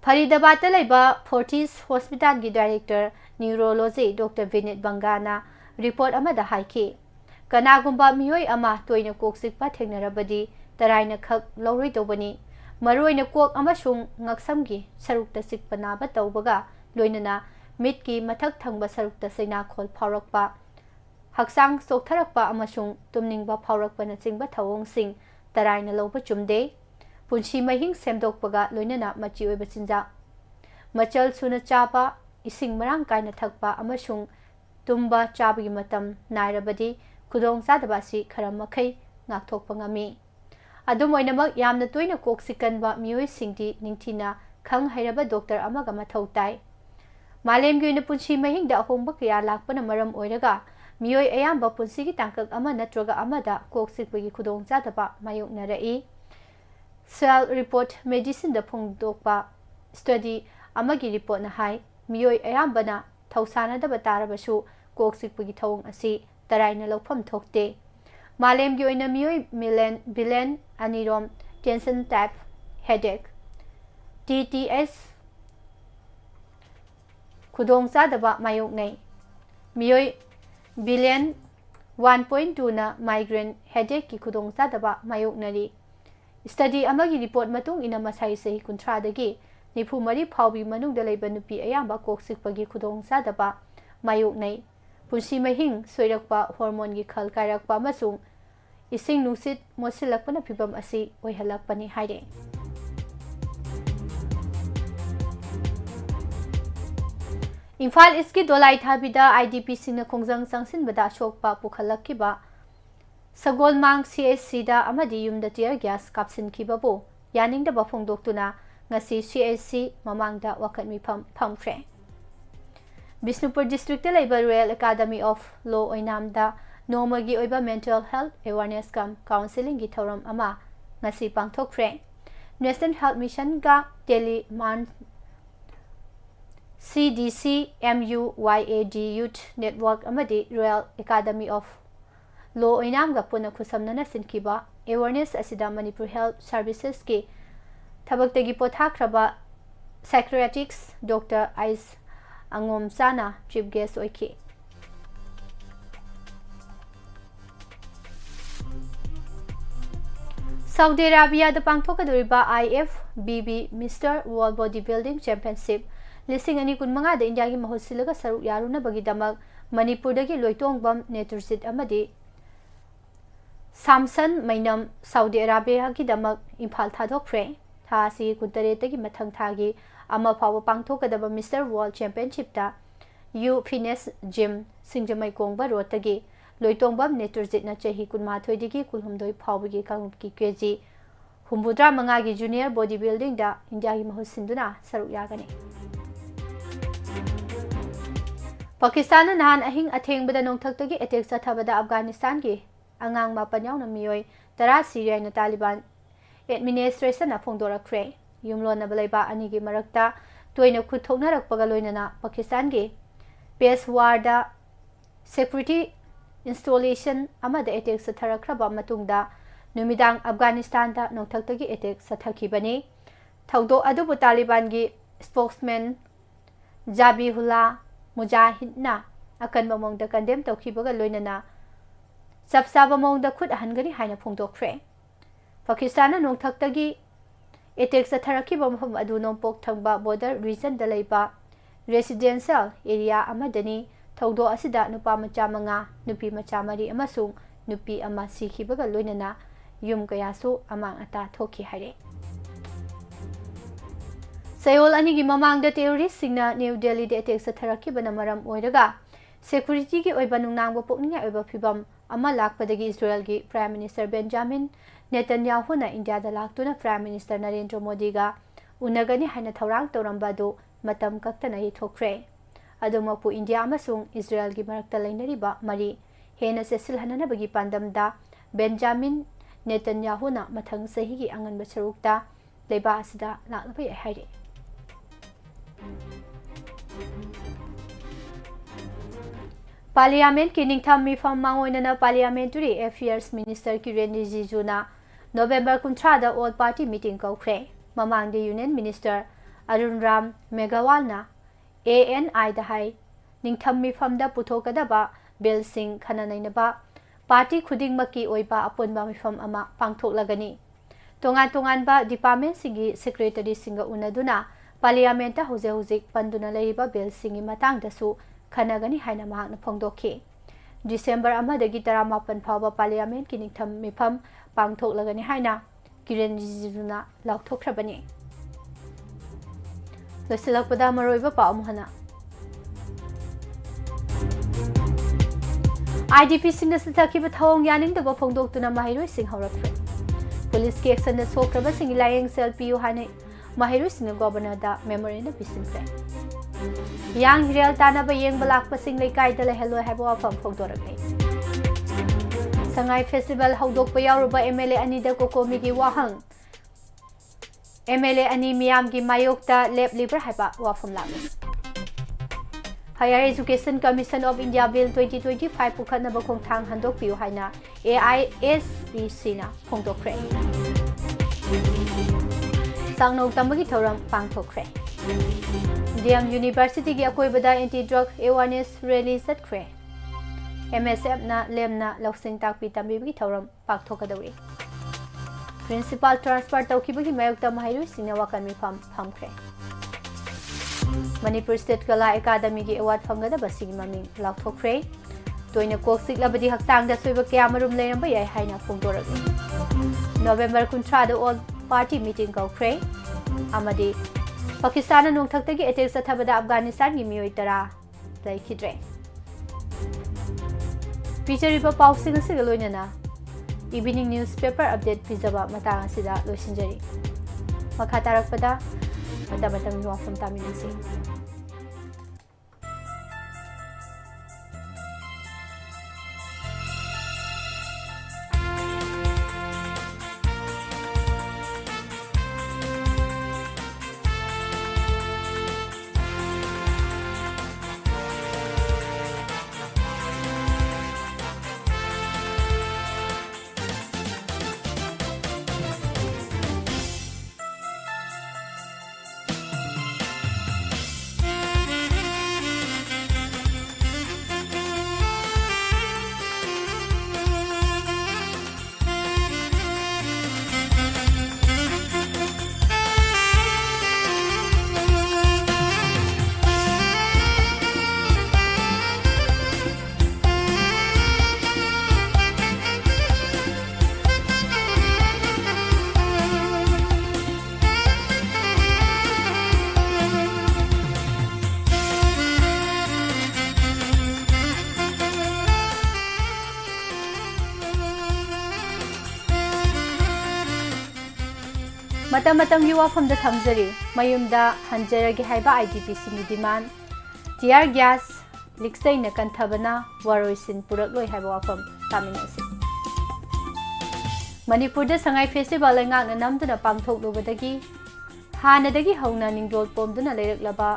Faridabad laiba Fortis Hospital gi Director Neurology Dr. Vinit Bangana report amada haiki kanagumba miyoi ama toina kok sikpa thengnarabadi taraina khak loroi dobani maroina kok amasung ngaksamgi sarukta sikpana ba tawbaga loinana mitki mathak thangba sarukta seina khol phaurakpa haksang soktharakpa amasung tumningba phaurakpa na chingba thawong sing taraina loba chumde punshi mahing semdokpaga loinana machi oiba chinja machal suna chapa ising marang kaina thakpa amasung tumba chabagi matam nairabadi khudong sadaba si khara makhai ngakthokpa ngami ꯑꯗꯨꯝ ꯑꯣꯏꯅꯃꯛ ꯌꯥꯝꯅ ꯇꯣꯏꯅ ꯀꯣꯛ ꯆꯤꯛꯀꯟꯕ ꯃꯤꯑꯣꯏꯁꯤꯡꯗꯤ ꯅꯤꯡꯊꯤꯅ ꯈꯪ ꯍꯩꯔꯕ doctor ꯑꯃꯒ ꯃꯊꯧ ꯇꯥꯏ꯫ ꯃꯥꯂꯦꯝꯒꯤ ꯑꯣꯏꯅ ꯄꯨꯟꯁꯤ ꯃꯍꯤꯡꯗ ꯑꯍꯣꯡꯕ ꯀꯌꯥ ꯂꯥꯛꯄꯅ ꯃꯔꯝ ꯑꯣꯏꯔꯒ ꯃꯤꯑꯣꯏ ꯑꯌꯥꯝꯕ ꯄꯨꯟꯁꯤꯒꯤ ꯇꯥꯡꯀꯛ ꯑꯃ ꯅꯠꯇ꯭ꯔꯒ ꯑꯃꯗ ꯀꯣꯛ ꯆꯤꯛꯄꯒꯤ ꯈꯨꯗꯣꯡꯆꯥꯗꯕ ꯃꯥꯌꯣꯛꯅꯔꯛꯏ꯫ ꯁꯦꯜ ꯔꯤꯄꯣꯔꯠ ꯃꯦꯗꯤꯁꯤꯟꯗ ꯐꯣꯡꯗꯣꯛꯄ ꯁ꯭ꯇꯗꯤ ꯑꯃꯒꯤ ꯔꯤꯄꯣꯔꯠꯅ ꯍꯥꯏ ꯃꯤꯑꯣꯏ ꯑꯌꯥꯝꯕꯅ ꯊꯧꯁꯥꯅꯗꯕ ꯇꯥꯔꯕꯁꯨ ꯀꯣꯛ ꯆꯤꯛꯄꯒꯤ ꯊꯧꯑꯣꯡ ꯑꯁꯤ ꯇꯔꯥꯏꯅ ꯂꯧꯐꯝ ꯊꯣꯛꯇꯦ꯫ ꯃꯥꯂꯦꯝꯒꯤ ꯑꯣꯏꯅ ꯃꯤꯑꯣꯏ ꯕꯤꯂꯤꯌꯟ 2ꯔꯣꯝ ꯇꯦꯟꯁꯟ ꯇꯥꯏꯞ ꯍꯦꯗꯦꯛ (TTH) ꯈꯨꯗꯣꯡꯆꯥꯗꯕ ꯃꯥꯌꯣꯛꯅꯩ꯫ ꯃꯤꯑꯣꯏ ꯕꯤꯂꯤꯌꯟ 1.2ꯅ ꯃꯥꯏꯒ꯭ꯔꯦꯟ ꯍꯦꯗꯦꯛꯀꯤ ꯈꯨꯗꯣꯡꯆꯥꯗꯕ ꯃꯥꯌꯣꯛꯅꯔꯤ꯫ ꯁ꯭ꯇꯗꯤ ꯑꯃꯒꯤ ꯔꯤꯄꯣꯔꯠ ꯃꯇꯨꯡ ꯏꯟꯅ ꯃꯁꯥꯒꯤ ꯆꯍꯤ 30ꯗꯒꯤ 94 ꯐꯥꯎꯕꯒꯤ ꯃꯅꯨꯡꯗ ꯂꯩꯕ ꯅꯨꯄꯤ ꯑꯌꯥꯝꯕ ꯀꯣꯛ ꯆꯤꯛꯄꯒꯤ ꯈꯨꯗꯣꯡꯆꯥꯗꯕ ꯃꯥꯌꯣꯛꯅꯩ꯫ ꯄꯨꯟꯁꯤ ꯃꯍꯤꯡ ꯁꯣꯏꯔꯛꯄ, ꯍꯣꯔꯃꯣꯟꯒꯤ ꯈꯜ ꯀꯥꯏꯔꯛꯄ ꯑꯃꯁꯨꯡ ꯏꯁꯤꯡ ꯅꯨꯡꯁꯤꯠ ꯃꯣꯠꯁꯤꯜꯂꯛꯄꯅ ꯐꯤꯚꯝ ꯑꯁꯤ ꯑꯣꯏꯍꯜꯂꯛꯄꯅꯤ ꯍꯥꯏꯔꯦ꯫ ꯏꯝꯐꯥꯜ ꯏꯁꯀꯤ ꯗꯣꯂꯥꯏ ꯊꯥꯕꯤꯗ IDPꯁꯤꯡꯅ ꯈꯣꯡꯖꯪ ꯆꯪꯁꯤꯟꯕꯗ ꯑꯁꯣꯛꯄ ꯄꯨꯈꯠꯂꯛꯈꯤꯕ ꯁꯒꯣꯜꯃꯥꯡ CHCꯗ ꯑꯃꯗꯤ ꯌꯨꯝꯗ ꯇꯤꯌꯔ ꯒ꯭ꯌꯥꯁ ꯀꯥꯞꯁꯤꯟꯈꯤꯕꯕꯨ ꯌꯥꯅꯤꯡꯗꯕ ꯐꯣꯡꯗꯣꯛꯇꯨꯅ ꯉꯁꯤ CHC ꯃꯃꯥꯡꯗ ꯋꯥꯀꯠ ꯃꯤꯐꯝ ꯐꯝꯈ꯭ꯔꯦ꯫ ꯕꯤꯁꯅꯨꯄꯨꯔ ꯗꯤꯁꯇ꯭ꯔꯤꯛꯇ ꯂꯩꯕ ꯔꯣꯌꯦꯜ ꯑꯦꯀꯥꯗꯃꯤ ꯑꯣꯐ ꯂꯣ ꯑꯣꯏꯅꯥꯝꯗ ꯅꯣꯡꯃꯒꯤ ꯑꯣꯏꯕ ꯃꯦꯟꯇꯦꯜ ꯍꯦꯜꯊ ꯑꯦꯋꯥꯔꯅꯦꯁ ꯀꯝ ꯀꯥꯎꯟꯁꯤꯂꯤꯡꯒꯤ ꯊꯧꯔꯝ ꯑꯃ ꯉꯁꯤ ꯄꯥꯡꯊꯣꯛꯈ꯭ꯔꯦ꯫ ꯅꯦꯁꯅꯦꯜ ꯍꯦꯜꯊ ꯃꯤꯁꯟꯒ ꯇꯦꯂꯤꯃꯥꯟ CDC, MUYAD ꯌꯨꯊ ꯅꯦꯠꯋꯥꯔꯛ ꯑꯃꯗꯤ ꯔꯣꯌꯦꯜ ꯑꯦꯀꯥꯗꯃꯤ ꯑꯣꯐ ꯂꯣ ꯑꯣꯏꯅꯥꯝꯒ ꯄꯨꯟꯅ ꯈꯨꯠꯁꯝꯅꯅ ꯁꯤꯟꯈꯤꯕ ꯑꯦꯋꯥꯔꯅꯦꯁ ꯑꯁꯤꯗ ꯃꯅꯤꯄꯨꯔ ꯍꯦꯜꯊ ꯁꯔꯚꯤꯁꯦꯁꯀꯤ ꯊꯕꯛꯇꯒꯤ ꯄꯣꯊꯥꯈ꯭ꯔꯕ ꯁꯥꯏꯀꯤꯌꯥꯇ꯭ꯔꯤꯛꯁ ꯗꯣꯛꯇꯔ ꯑꯥꯏꯁ ꯑꯉꯣꯝꯆꯥꯅ ꯆꯤꯐ ꯒꯦꯁꯠ ꯑꯣꯏꯈꯤ꯫ ꯁꯥꯎꯗꯤ ꯑꯔꯥꯕꯤꯌꯥꯗ ꯄꯥꯡꯊꯣꯛꯀꯗꯧꯔꯤꯕ IFBB mister world body building championship 2025ꯗ ꯏꯟꯗꯤꯌꯥꯒꯤ ꯃꯍꯨꯠ ꯁꯤꯜꯂꯒ ꯁꯔꯨꯛ ꯌꯥꯔꯨꯅꯕꯒꯤꯗꯃꯛ ꯃꯅꯤꯄꯨꯔꯗꯒꯤ ꯂꯣꯏꯇꯣꯡꯕꯝ ꯅꯦꯇ꯭ꯔꯖꯤꯠ ꯑꯃꯗꯤ ꯁꯥꯝꯁꯟ ꯃꯩꯅꯝ ꯁꯥꯎꯗꯤ ꯑꯔꯥꯕꯤꯌꯥꯒꯤꯗꯃꯛ ꯏꯝꯐꯥꯜ ꯊꯥꯗꯣꯛꯈ꯭ꯔꯦ꯫ ꯊꯥ ꯑꯁꯤꯒꯤ 18ꯗꯒꯤ ꯃꯊꯪ ꯊꯥꯒꯤ 1 ꯐꯥꯎꯕ ꯄꯥꯡꯊꯣꯛꯀꯗꯕ ꯃꯤꯁꯇꯔ ꯋꯥꯔꯜꯗ ꯆꯦꯝꯄꯤꯌꯟꯁꯤꯞꯇ ꯌꯨ ꯐꯤꯠꯅꯦꯁ ꯖꯤꯝ ꯁꯤꯡꯖꯃꯩ ꯔꯣꯗꯇꯒꯤ ꯂꯣꯏꯇꯣꯡꯕꯝ ꯅꯦꯇ꯭ꯔꯖꯤꯠꯅ ꯆꯍꯤ 18ꯗꯒꯤ 19 ꯐꯥꯎꯕꯒꯤ ꯀꯥꯡꯂꯨꯞꯀꯤ KG 75ꯒꯤ ꯖꯨꯅꯤꯌꯔ ꯕꯣꯗꯤ ꯕꯤꯜꯗꯤꯡꯗ ꯏꯟꯗꯤꯌꯥꯒꯤ ꯃꯍꯨꯠ ꯁꯤꯟꯗꯨꯅ ꯁꯔꯨꯛ ꯌꯥꯒꯅꯤ꯫ ꯄꯥꯀꯤꯁꯇꯥꯟꯅ ꯅꯍꯥꯟ ꯑꯍꯤꯡ ꯑꯊꯦꯡꯕꯗ ꯅꯣꯡꯊꯛꯇꯒꯤ ꯑꯦꯇꯦꯛ ꯆꯠꯊꯕꯗ ꯑꯐꯒꯥꯅꯤꯁꯇꯥꯟꯒꯤ ꯑꯉꯥꯡ 7 ꯌꯥꯎꯅ ꯃꯤꯑꯣꯏ 10 ꯁꯤꯔꯦ ꯍꯥꯏꯅ ꯇꯥꯂꯤꯕꯥꯟ ꯑꯦꯗꯃꯤꯅꯤꯁꯇ꯭ꯔꯦꯁꯟꯅ ꯐꯣꯡꯗꯣꯔꯛꯈ꯭ꯔꯦ꯫ ꯌꯨꯝꯂꯣꯟꯅꯕ ꯂꯩꯕꯥꯛ ꯑꯅꯤꯒꯤ ꯃꯔꯛꯇ ꯇꯣꯏꯅ ꯈꯨꯠ ꯊꯣꯛꯅꯔꯛꯄꯒ ꯂꯣꯏꯅꯅ ꯄꯥꯀꯤꯁꯇꯥꯟꯒꯤ ꯄꯦꯁꯋꯥꯔꯗ ꯁꯦꯀ꯭ꯌꯨꯔꯤꯇꯤ ꯏꯟꯁꯇꯣꯂꯦꯁꯟ ꯑꯃꯗ ꯑꯦꯇꯦꯛ ꯆꯠꯊꯔꯛꯈ꯭ꯔꯕ ꯃꯇꯨꯡꯗ ꯅꯨꯃꯤꯗꯥꯡ ꯑꯐꯒꯥꯅꯤꯁꯇꯥꯟꯗ ꯅꯣꯡꯊꯛꯇꯒꯤ ꯑꯦꯇꯦꯛ ꯆꯠꯊꯈꯤꯕꯅꯤ꯫ ꯊꯧꯗꯣꯛ ꯑꯗꯨꯕꯨ ꯇꯥꯂꯤꯕꯥꯟꯒꯤ ꯁ꯭ꯄꯣꯛꯁꯃꯦꯟ ꯖꯥꯕꯤꯍꯨꯜꯂꯥ ꯃꯨꯖꯥꯍꯤꯗꯅ ꯑꯀꯟꯕ ꯃꯑꯣꯡꯗ ꯀꯟꯗꯦꯝ ꯇꯧꯈꯤꯕꯒ ꯂꯣꯏꯅꯅ ꯆꯞ ꯆꯥꯕ ꯃꯑꯣꯡꯗ ꯈꯨꯠ ꯍꯟꯒꯅꯤ ꯍꯥꯏꯅ ꯐꯣꯡꯗꯣꯛꯈ꯭ꯔꯦ꯫ ꯄꯥꯀꯤꯁꯇꯥꯟꯅ ꯅꯣꯡꯊꯛꯇꯒꯤ ꯑꯦꯇꯦꯛ ꯆꯠꯊꯔꯛꯈꯤꯕ ꯃꯐꯝ ꯑꯗꯨ ꯅꯣꯡꯄꯣꯛ ꯊꯪꯕ ꯕꯣꯔꯗꯔ ꯔꯤꯖꯟꯗ ꯂꯩꯕ ꯔꯦꯁꯤꯗꯦꯟꯁꯤꯌꯦꯜ ꯑꯦꯔꯤꯌꯥ ꯑꯃꯗꯅꯤ꯫ ꯊꯧꯗꯣꯛ ꯑꯁꯤꯗ ꯅꯨꯄꯥ ꯃꯆꯥ 5, ꯅꯨꯄꯤ ꯃꯆꯥ 4 ꯑꯃꯁꯨꯡ ꯅꯨꯄꯤ ꯑꯃ ꯁꯤꯈꯤꯕꯒ ꯂꯣꯏꯅꯅ ꯌꯨꯝ ꯀꯌꯥꯁꯨ ꯑꯃꯥꯡ ꯑꯇꯥ ꯊꯣꯛꯈꯤ ꯍꯥꯏꯔꯦ꯫ ꯆꯌꯣꯜ 2ꯒꯤ ꯃꯃꯥꯡꯗ ꯇꯦꯔꯣꯔꯤꯁꯁꯤꯡꯅ ꯅ꯭ꯌꯨ ꯗꯦꯜꯂꯤꯗ ꯑꯦꯇꯦꯛ ꯆꯠꯊꯔꯛꯈꯤꯕꯅ ꯃꯔꯝ ꯑꯣꯏꯔꯒ ꯁꯦꯀ꯭ꯌꯨꯔꯤꯇꯤꯒꯤ ꯑꯣꯏꯕ ꯅꯨꯡꯅꯥꯡꯕ ꯄꯣꯛꯅꯤꯡꯉꯥꯏ ꯑꯣꯏꯕ ꯐꯤꯚꯝ ꯑꯃ ꯂꯥꯛꯄꯗꯒꯤ ꯏꯖꯔꯦꯜꯒꯤ ꯄ꯭ꯔꯥꯏꯝ ꯃꯤꯅꯤꯁꯇꯔ ꯕꯦꯟꯖꯥꯃꯤꯟ ꯅꯦꯇꯟꯌꯥꯍꯨꯅ ꯏꯟꯗꯤꯌꯥꯗ ꯂꯥꯛꯇꯨꯅ ꯄ꯭ꯔꯥꯏꯝ ꯃꯤꯅꯤꯁꯇꯔ ꯅꯔꯦꯟꯗ꯭ꯔ ꯃꯣꯗꯤꯒ ꯎꯅꯒꯅꯤ ꯍꯥꯏꯅ ꯊꯧꯔꯥꯡ ꯇꯧꯔꯝꯕ ꯑꯗꯨ ꯃꯇꯝ ꯀꯛꯇꯅ ꯌꯩꯊꯣꯛꯈ꯭ꯔꯦ꯫ ꯑꯗꯨꯃꯛꯄꯨ ꯏꯟꯗꯤꯌꯥ ꯑꯃꯁꯨꯡ ꯏꯖꯔꯦꯜꯒꯤ ꯃꯔꯛꯇ ꯂꯩꯅꯔꯤꯕ ꯃꯔꯤ ꯍꯦꯟꯅ ꯆꯦꯠꯁꯤꯜꯍꯟꯅꯕꯒꯤ ꯄꯥꯟꯗꯝꯗ ꯕꯦꯟꯖꯥꯃꯤꯟ ꯅꯦꯇꯟꯌꯥꯍꯨꯅ ꯃꯊꯪ ꯆꯍꯤꯒꯤ ꯑꯉꯟꯕ ꯁꯔꯨꯛꯇ ꯂꯩꯕꯥꯛ ꯑꯁꯤꯗ ꯂꯥꯛꯂꯕ ꯌꯥꯏ ꯍꯥꯏꯔꯤ꯫ ꯄꯥꯔꯂꯤꯌꯥꯃꯦꯟꯠꯀꯤ ꯅꯤꯡꯊꯝ ꯃꯤꯐꯝ ꯃꯥꯡꯑꯣꯏꯅꯅ ꯄꯥꯔꯂꯤꯌꯥꯃꯦꯟꯇꯔꯤ ꯑꯦꯐꯤꯌꯔꯁ ꯃꯤꯅꯤꯁꯇꯔ ꯀꯤꯔꯦꯟ ꯔꯤꯖꯤꯖꯨꯅ ꯅꯣꯚꯦꯝꯕꯔ 30ꯗ ꯑꯣꯜ ꯄꯥꯔꯇꯤ ꯃꯤꯇꯤꯡ ꯀꯧꯈ꯭ꯔꯦ꯫ ꯃꯃꯥꯡꯗ ꯌꯨꯅꯤꯌꯟ ꯃꯤꯅꯤꯁꯇꯔ ꯑꯔꯨꯟ ꯔꯥꯝ ꯃꯦꯘꯋꯥꯜꯅ ANIꯗ ꯍꯥꯏ ꯅꯤꯡꯊꯝ ꯃꯤꯐꯝꯗ ꯄꯨꯊꯣꯛꯀꯗꯕ ꯕꯤꯜꯁꯤꯡ ꯈꯟꯅ ꯅꯩꯅꯕ ꯄꯥꯔꯇꯤ ꯈꯨꯗꯤꯡꯃꯛꯀꯤ ꯑꯣꯏꯕ ꯑꯄꯨꯟꯕ ꯃꯤꯐꯝ ꯑꯃ ꯄꯥꯡꯊꯣꯛꯂꯒꯅꯤ꯫ ꯇꯣꯉꯥꯟ ꯇꯣꯉꯥꯟꯕ ꯗꯤꯄꯥꯔꯠꯃꯦꯟꯠꯁꯤꯡꯒꯤ ꯁꯦꯀ꯭ꯔꯦꯇꯔꯤꯁꯤꯡꯒ ꯎꯅꯗꯨꯅ ꯄꯥꯔꯂꯤꯌꯥꯃꯦꯟꯠꯇ ꯍꯧꯖꯤꯛ ꯄꯟꯗꯨꯅ ꯂꯩꯔꯤꯕ ꯕꯤꯜꯁꯤꯡꯒꯤ ꯃꯇꯥꯡꯗꯁꯨ ꯈꯟꯅꯒꯅꯤ ꯍꯥꯏꯅ ꯃꯍꯥꯛꯅ ꯐꯣꯡꯗꯣꯛꯈꯤ꯫ ꯗꯤꯁꯦꯝꯕꯔ 1ꯗꯒꯤ 18 ꯐꯥꯎꯕ ꯄꯥꯔꯂꯤꯌꯥꯃꯦꯟꯠꯀꯤ ꯅꯤꯡꯊꯝ ꯃꯤꯐꯝ ꯄꯥꯡꯊꯣꯛꯂꯒꯅꯤ ꯍꯥꯏꯅ ꯀꯤꯔꯦꯟ ꯔꯤꯖꯤꯖꯨꯅ ꯂꯥꯎꯊꯣꯛꯈ꯭ꯔꯕꯅꯤ꯫ ꯂꯣꯏꯁꯤꯜꯂꯛꯄꯗ ꯃꯔꯨꯑꯣꯏꯕ ꯄꯥꯎ ꯑꯃꯨꯛ ꯍꯟꯅ IDPꯁꯤꯡꯅ ꯆꯠꯊꯈꯤꯕ ꯊꯧꯑꯣꯡ ꯌꯥꯅꯤꯡꯗꯕ ꯐꯣꯡꯗꯣꯛꯇꯨꯅ ꯃꯍꯩꯔꯣꯏꯁꯤꯡ ꯍꯧꯔꯛꯈ꯭ꯔꯦ꯫ पुलिस की एक्शन सोख्रबसिंग लायेंग सेल पियु हाने महिरुसिंग गवर्नर दा मेमोरेंडम पिसिंख्रे यांग हिरेल तानाबा येंग बलाकपसिंग लेकाइदा लेहलो हैबो वाफम फोगदोरगने संगाई फेस्टिवल हौदोकपा यावरुबा एमएलए अनिदा कोकोमीगी वाहंग एमएलए अनि मियामगी मायोक्ता लेपलिब्रा हैबा वाफम लागे higher education commission of India bill 2025 पुखनबा खोंथांग हंदोकपियु हाइना AISBC ना फोंदोक्रे सांगनोक तंबगी थौरम पांगथोक्रे DM यूनिवर्सिटी की अकोइबदा एंटी ड्रग अवेयरनेस रैली चतख्रे MSF ना लेमना लौसिंग ताकपी तंबीबगी थौरम पांगथोकदौरी प्रिंसिपल ट्रांसफर तौखिबगी मायोक्ता महिरुसिंग वाकन मिफम फमख्रे मणिपुर स्टेट कला अकादमी की अवार्ड फंगदबा सिंग ममिंग लाउथोख्रे तोइना कोक्सिक लबदी हक्सांग दा सोइबा क्यामरुम लेरंबा याय हाइना फोंदोरगनी नवंबर 19 ऑल पार्टी मीटिंग कौख्रे अमदी पाकिस्तान नोंथक्तगी अटैक चथबदा अफगानिस्तान की मियोय तरा लैखिद्रे पिचरिबा पाउसिंग सिग लोइनना इवनिंग न्यूज़पेपर अपडेट पिजबा मतांग असिदा लोइसिंजरी मखा तारकपदा मता वाफम तामिनसी मतम युवा फम थमजरी मयुमदा हंजरगे हाइबा IDPC नि डिमांड टियर गैस लिक्सैन कंथबना वारोइसिन पुरकलोय हाइबा वाफम तामिनसी मणिपुर संगाई फेस्टिवल लेंगांग नमदुना पांगथोकलुबदगी हानदगी हौना निंगदोल पोमदुना लेरकलबा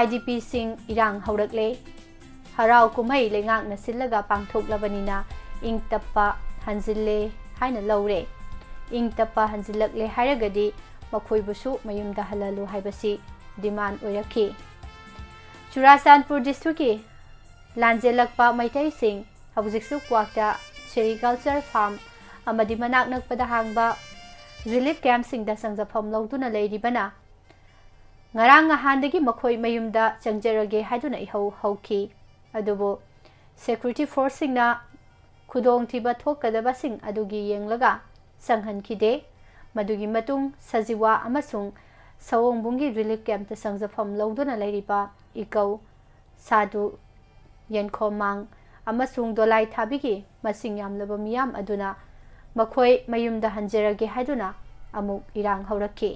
IDP सिंग इरांग हौरकले हराव कुमहै लेंगांग नसिलगा पांगथोकलबनिना इंग तप्पा हंजिल्ले हाइना लौरे इंग तप्पा हंजिलकले हायरगदी मखोइबुसु मयुमदा हललु हाइबसी डिमांड ओइरखी चुराचांदपुर डिस्ट्रिक्ट की लांजेलकपा मैतै सिंग हौजिकसु क्वाक्ता सेरिकल्चर फार्म अमदी मनाक नकपदा हांगबा रिलीफ कैंप सिंगदा संजफम लौदुना लेरिबना ngarang handagi makhoi mayumda changjaraगे हाइदुना इहौ हौखी अदुबो security force सिंगना खुदोंग थिबा थोकदबा सिंग अदुगी येंगलगा संहनखिदे मदुगी मतुंग सजिवा अमसुंग सवोंगबुंगी रिलीफ कैंप संजफम लौदुना लेरिबा इकौ सादु येनखोमांग अमसुंग दोलाई थाबिगी मसिंग यामलबा मियाम अदुना मखोई मयुमदा हंजरागे हाइदुना अमुक इरांग हौरखी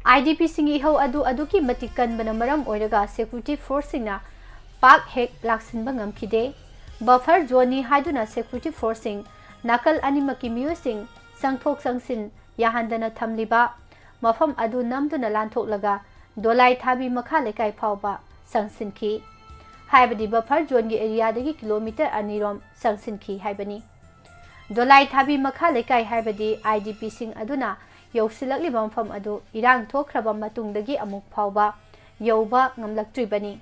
IDP सिंग इहौ अदु की मतिकन बनमरम ओइरगा security force सिंगना पाक हेक लाक्सिनबा ngамखिदे बफर जोनी हाइदुना security force सिंग नाकल अनिमकी मियो सिंग संगथोक संगसिन याहांदना थमलिबा मफम अदु नमदुना लांथोकलगा दोलाई थाबी मखा लेकाई फावबा संगसिनखी हाइबदी बफर जोन गी एरिया दगी किलोमीटर अनिरोम संगसिनखी हाइबनी दोलाई थाबी मखा लेकाई हाइबदी IDP सिंग अदुना यौसिलकलिबा मफम अदु इरांग थोख्रबा मतुंगदगी अमुक फावबा यौबा ngamlaktribani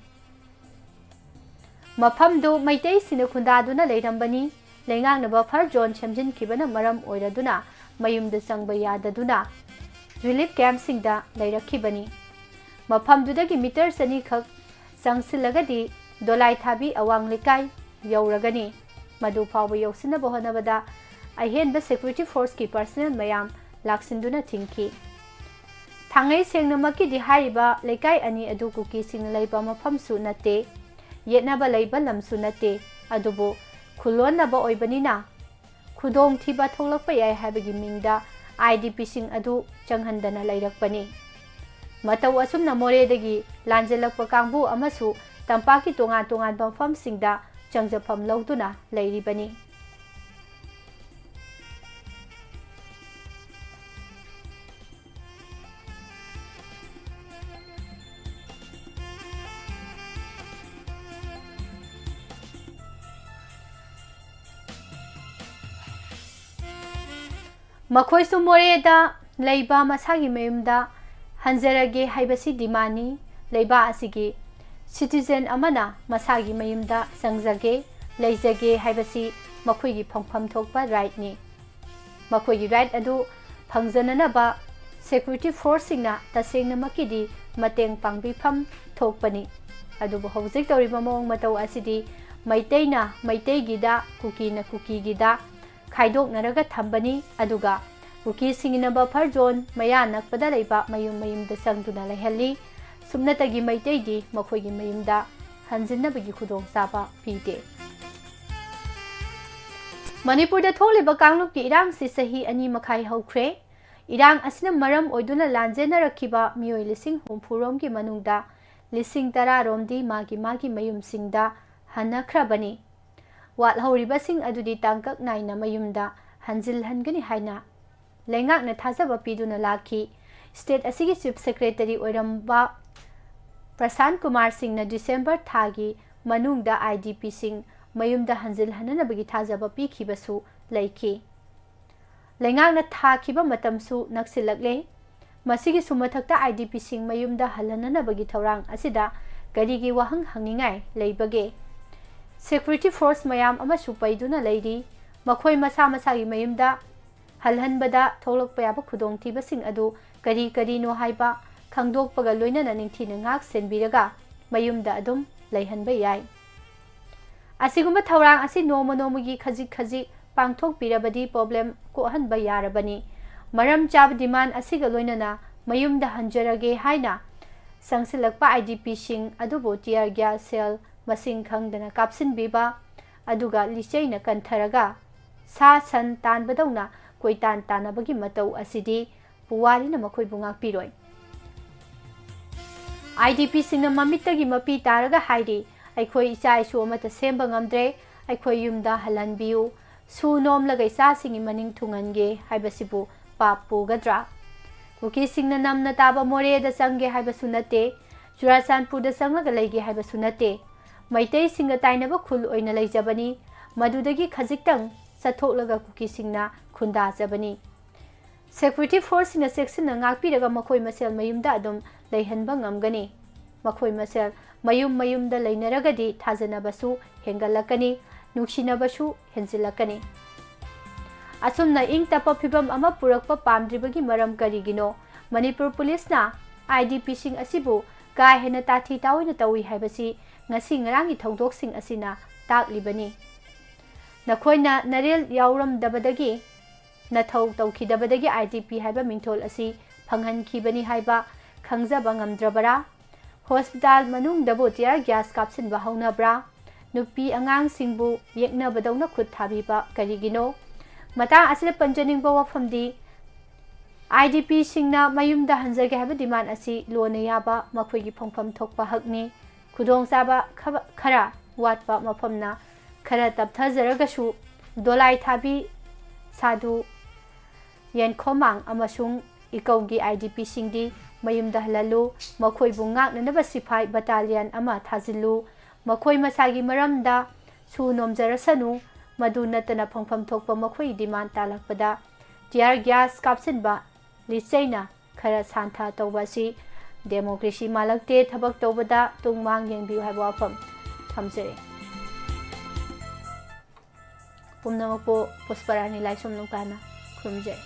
मफमदु मैतै सिन खुंदादुना लेरंबनी लेंगांग बफर जोन सेमजिन किबना मरम ओइरदुना मयुमद संगबा याददुना रिलीफ कैंप सिंगदा लेरखिबनी मफमदुदगी मीटर सनी खक संगसिलगदी दोलाई थाबी अवांग लेकाई यौरगनी मदु फावबा यौसिनबा होनबदा अहेनबा security force की पर्सनल मयाम लाक्सिंदुना थिंकी थांगै सेंगनमकी दिहाइबा लेकाई अनि अदु कुकी सिंग लैबा मफमसु नते येनबा लैबा लमसु नते अदुबो खुलोनबा ओइबनिना खुदोंग थीबा थोलक्पा याय हाइबगी मिंगदा IDP सिंग अदु चंगहंदना लैरकपनी मतौ असुमना मोरेदगी लांजेलकपा कांगबु अमसु तंपाकी तोंगान तोंगान मफम सिंगदा चंगजफम लौदुना लैरिबनी मखोइसु मोरेदा लैबा मसागी मयुमदा हंजरगे हाइबसी डिमानी लैबा असिगी सिटीजन अमना मसागी मयुमदा संगजगे लैजगे हाइबसी मखोइगी फंगफम थोकपा राइट नि मखोइगी राइट अदु फंगजननबा सिक्योरिटी फोर्स सिंगना तसेंगनमकिदी मतेंग पांगबिफम थोकपनी अदुबो हौजिक तौरिबा मोंग मतौ असिदी मैतैना मैतैगिदा कुकीना कुकीगिदा खाइदोकनरगा थंबनी अदुगा कुकी सिंगिना बफर जोन मया नकपदा लैबा मयुम मयुमदा संगदुना लैहल्ली सुमनतगी मैतैदी मखोइगी मयुमदा हंजिनबगी खुदोंग साबा पीते मणिपुरदा थोलिबा कांगलुपकी इरांग सि सही अनि मखाई हौख्रे इरांग असिना मरम ओइदुना लांजेनरखिबा मियोय लिसिंग हुमफुरोमगी मनुंगदा लिसिंग 10 रोमदी मागी मागी मयुमसिंगदा हनख्रबनी वालहौरिबसिंग अदुदी तांकक नाइना मयुमदा हंजिलहनगनी हाइना लेंगाकना थाजबा पीदुना लाखी स्टेट असिगी चीफ सेक्रेटरी ओइरंबा प्रशांत कुमार सिंह ना डिसेंबर थागी मनुंगदा IDP सिंह मयुमदा हंजिलहननबगी थाजबा पीखिबसु लैखी लेंगाकना थाखिबा मतमसु नक्सिलकले मसिगी सुमथक्ता IDP सिंह मयुमदा हलननबगी थौरांग असिदा करिगी वाहंग हंगिंगाय लैबगे सिक्योरिटी फोर्स मयाम अमसु पैदुना लैरी मखोय मसा मसागी मयुमदा हलहनबदा थोलक्पा याबा खुदोंथीबसिंग अदु करी करीनो हाइबा खंगदोकपगा लोइनना निंगथीना ngak सेनबिरगा मयुमदा अदुम लैहनबा याय असिगुम्बा थौरांग असि नोमो नोमगी खजिक खजिक पांगथोक पिरबदी प्रॉब्लम को हनबा यारबनी मरम चाब डिमांड असिगा लोइनना मयुमदा हंजरगे हाइना संगसिलकपा IDP सिंग अदुबो टियर गैस सेल मसिंग खंगदना कापसिनबिबा अदुगा लिचैना कंथरगा सा सन तानबदौना कोइतान तानबगी मतौ असिदी पुवारीना मखोइबु ngakpiroi IDP सिंगना ममितगी मपी तारगा हाइरी अखोइ इचा इसु अमता सेंबा ngamdre अखोइ युमदा हलनबियु सु नोमलगा इचा सिंगी मनिंग थुंगनगे हाइबसिबु पापुगद्रा कुकी सिंगना नमना ताबा मोरेदा संगे हाइबसु नते चुराचानपुरदा संगलगा लैगे हाइबसु नते मैतै सिंगा ताइनबा खुल ओइना लैजबनी मदुदगी खजिक्तंग चथोकलगा कुकी सिंगना खुंदाजबनी सिक्योरिटी फोर्स सिंगना सेक्शनना ngakpiraga मखोइ मसेल मयुमदा अदुम लैहनबा ngamgani मखोइ मसेल मयुम मयुमदा लैनरगदी थाजनबसु हेंगलकनी नुक्सिनबसु हेंजिलकनी असुमना इंग तप फिबम अमा पुरकपा पामद्रिबगी मरम करिगिनो मणिपुर पुलिसना IDP सिंग असिबु का हेना ताथि ताओइना तौइ हाइबसी ngasi ngarang thongdok sing asina taklibani nakhoina narel yauram dabadagi nathau tauki dabadagi IDP haiba mingthol asi phanghan khibani haiba khangjaba ngamdrabara hospital manung dabo tiar gas kapsin ba haunabra nupi angang singbu yekna badawna khut thabiba karigino mata asile panjaning ba wafamdi IDP singna mayumda hanjage haiba demand asi lona yaba makhoigi phongpham thokpa hakni खुदोंग चाबा खरा वाटपा मफमना खरा तपथजरगसु दोलाई थाबी साधु येनखोमांग अमसुंग इकौगी IDP सिंगदी मयुमदा हललु मखोइ बुंगाकननबा सिपाई battalion अमा थाजिल्लु मखोइ मसागी मरमदा सु नोमजरसनु मदु नतना फंगफम थोकपा मखोइ डिमांड तालकपदा टियर गैस कापसिनबा लिचैना खरा सांथा तौबासी डेमोक्रेसी मालकते थबक तौबदा तुंगमांग येंबियु हाइबा वाफम थमजरे पुमनमपो पुष्परानी लाइसोम नुकाना खुमजरे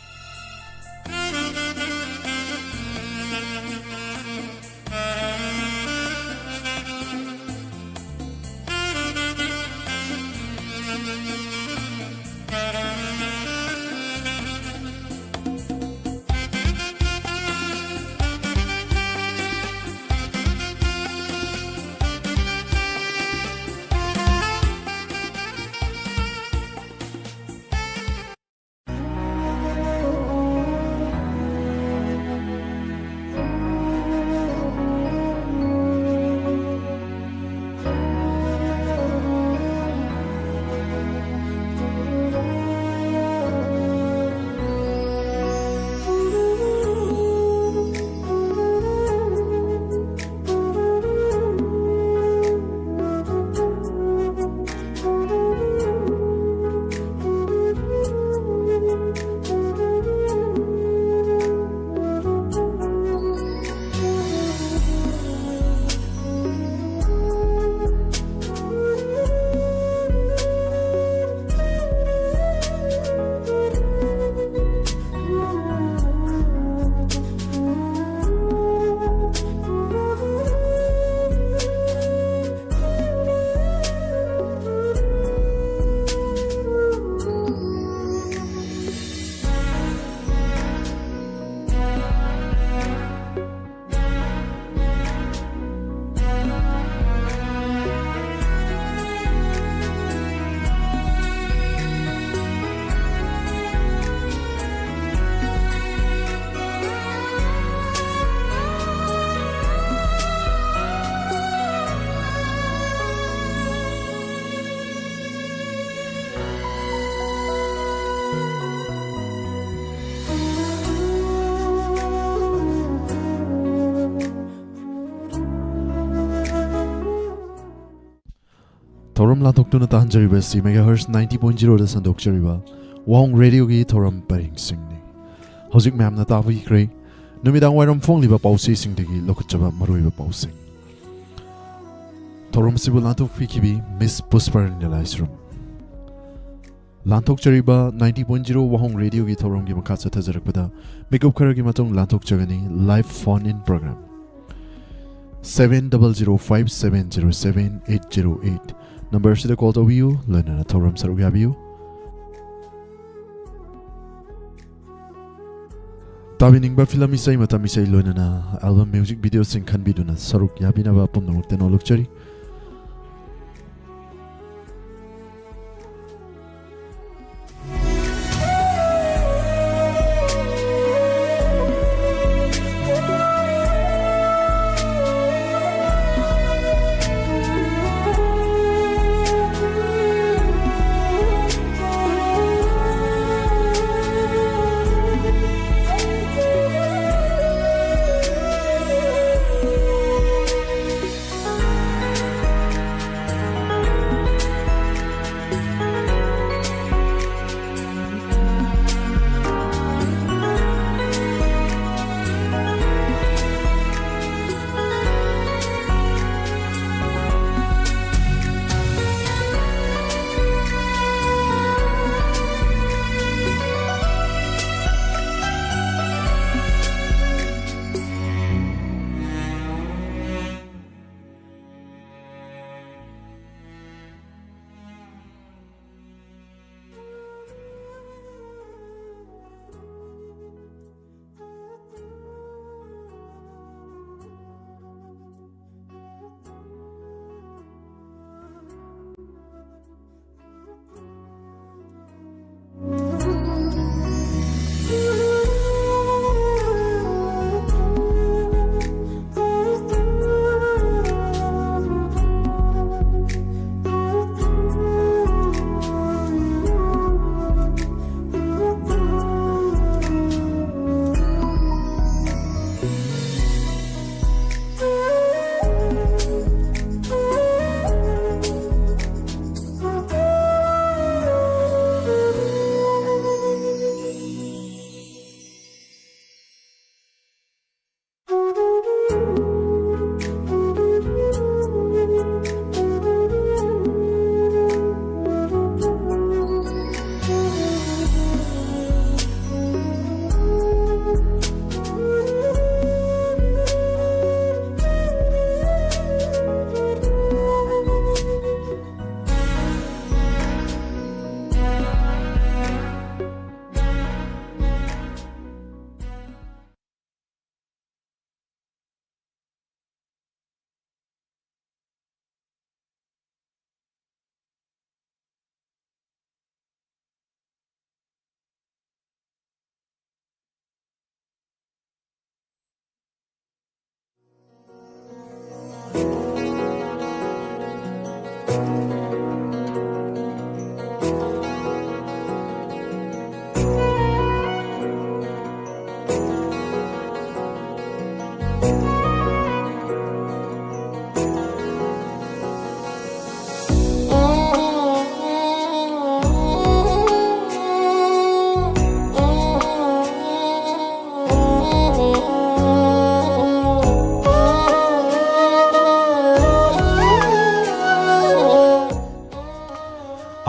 Thoram Lantokuna Tahanjariba si Megahertz 90.0 da Sandokjariba Wahong Radio gi Thoram Paring Singni Hojik Mam na Tavi Kre Numidang Wairam Fong Liba Pausi Singdigi Lokachaba Maruiba Pausing Thoram Sibu Lantok Fikibi Miss Puspar in the Room Lantok Jariba 90.0 Wahong Radio gi Thoram gi Makatsa Tajarakpada Makeup Karagi Matong Lantok Jagani Live Phone In Program 70057070808 Number sida call to you Lena na Thoram Sarugabiu Tabining ba film isay mata misay Lena na album music video sing kan biduna Saruk Yabina ba pum namuk tenolok jari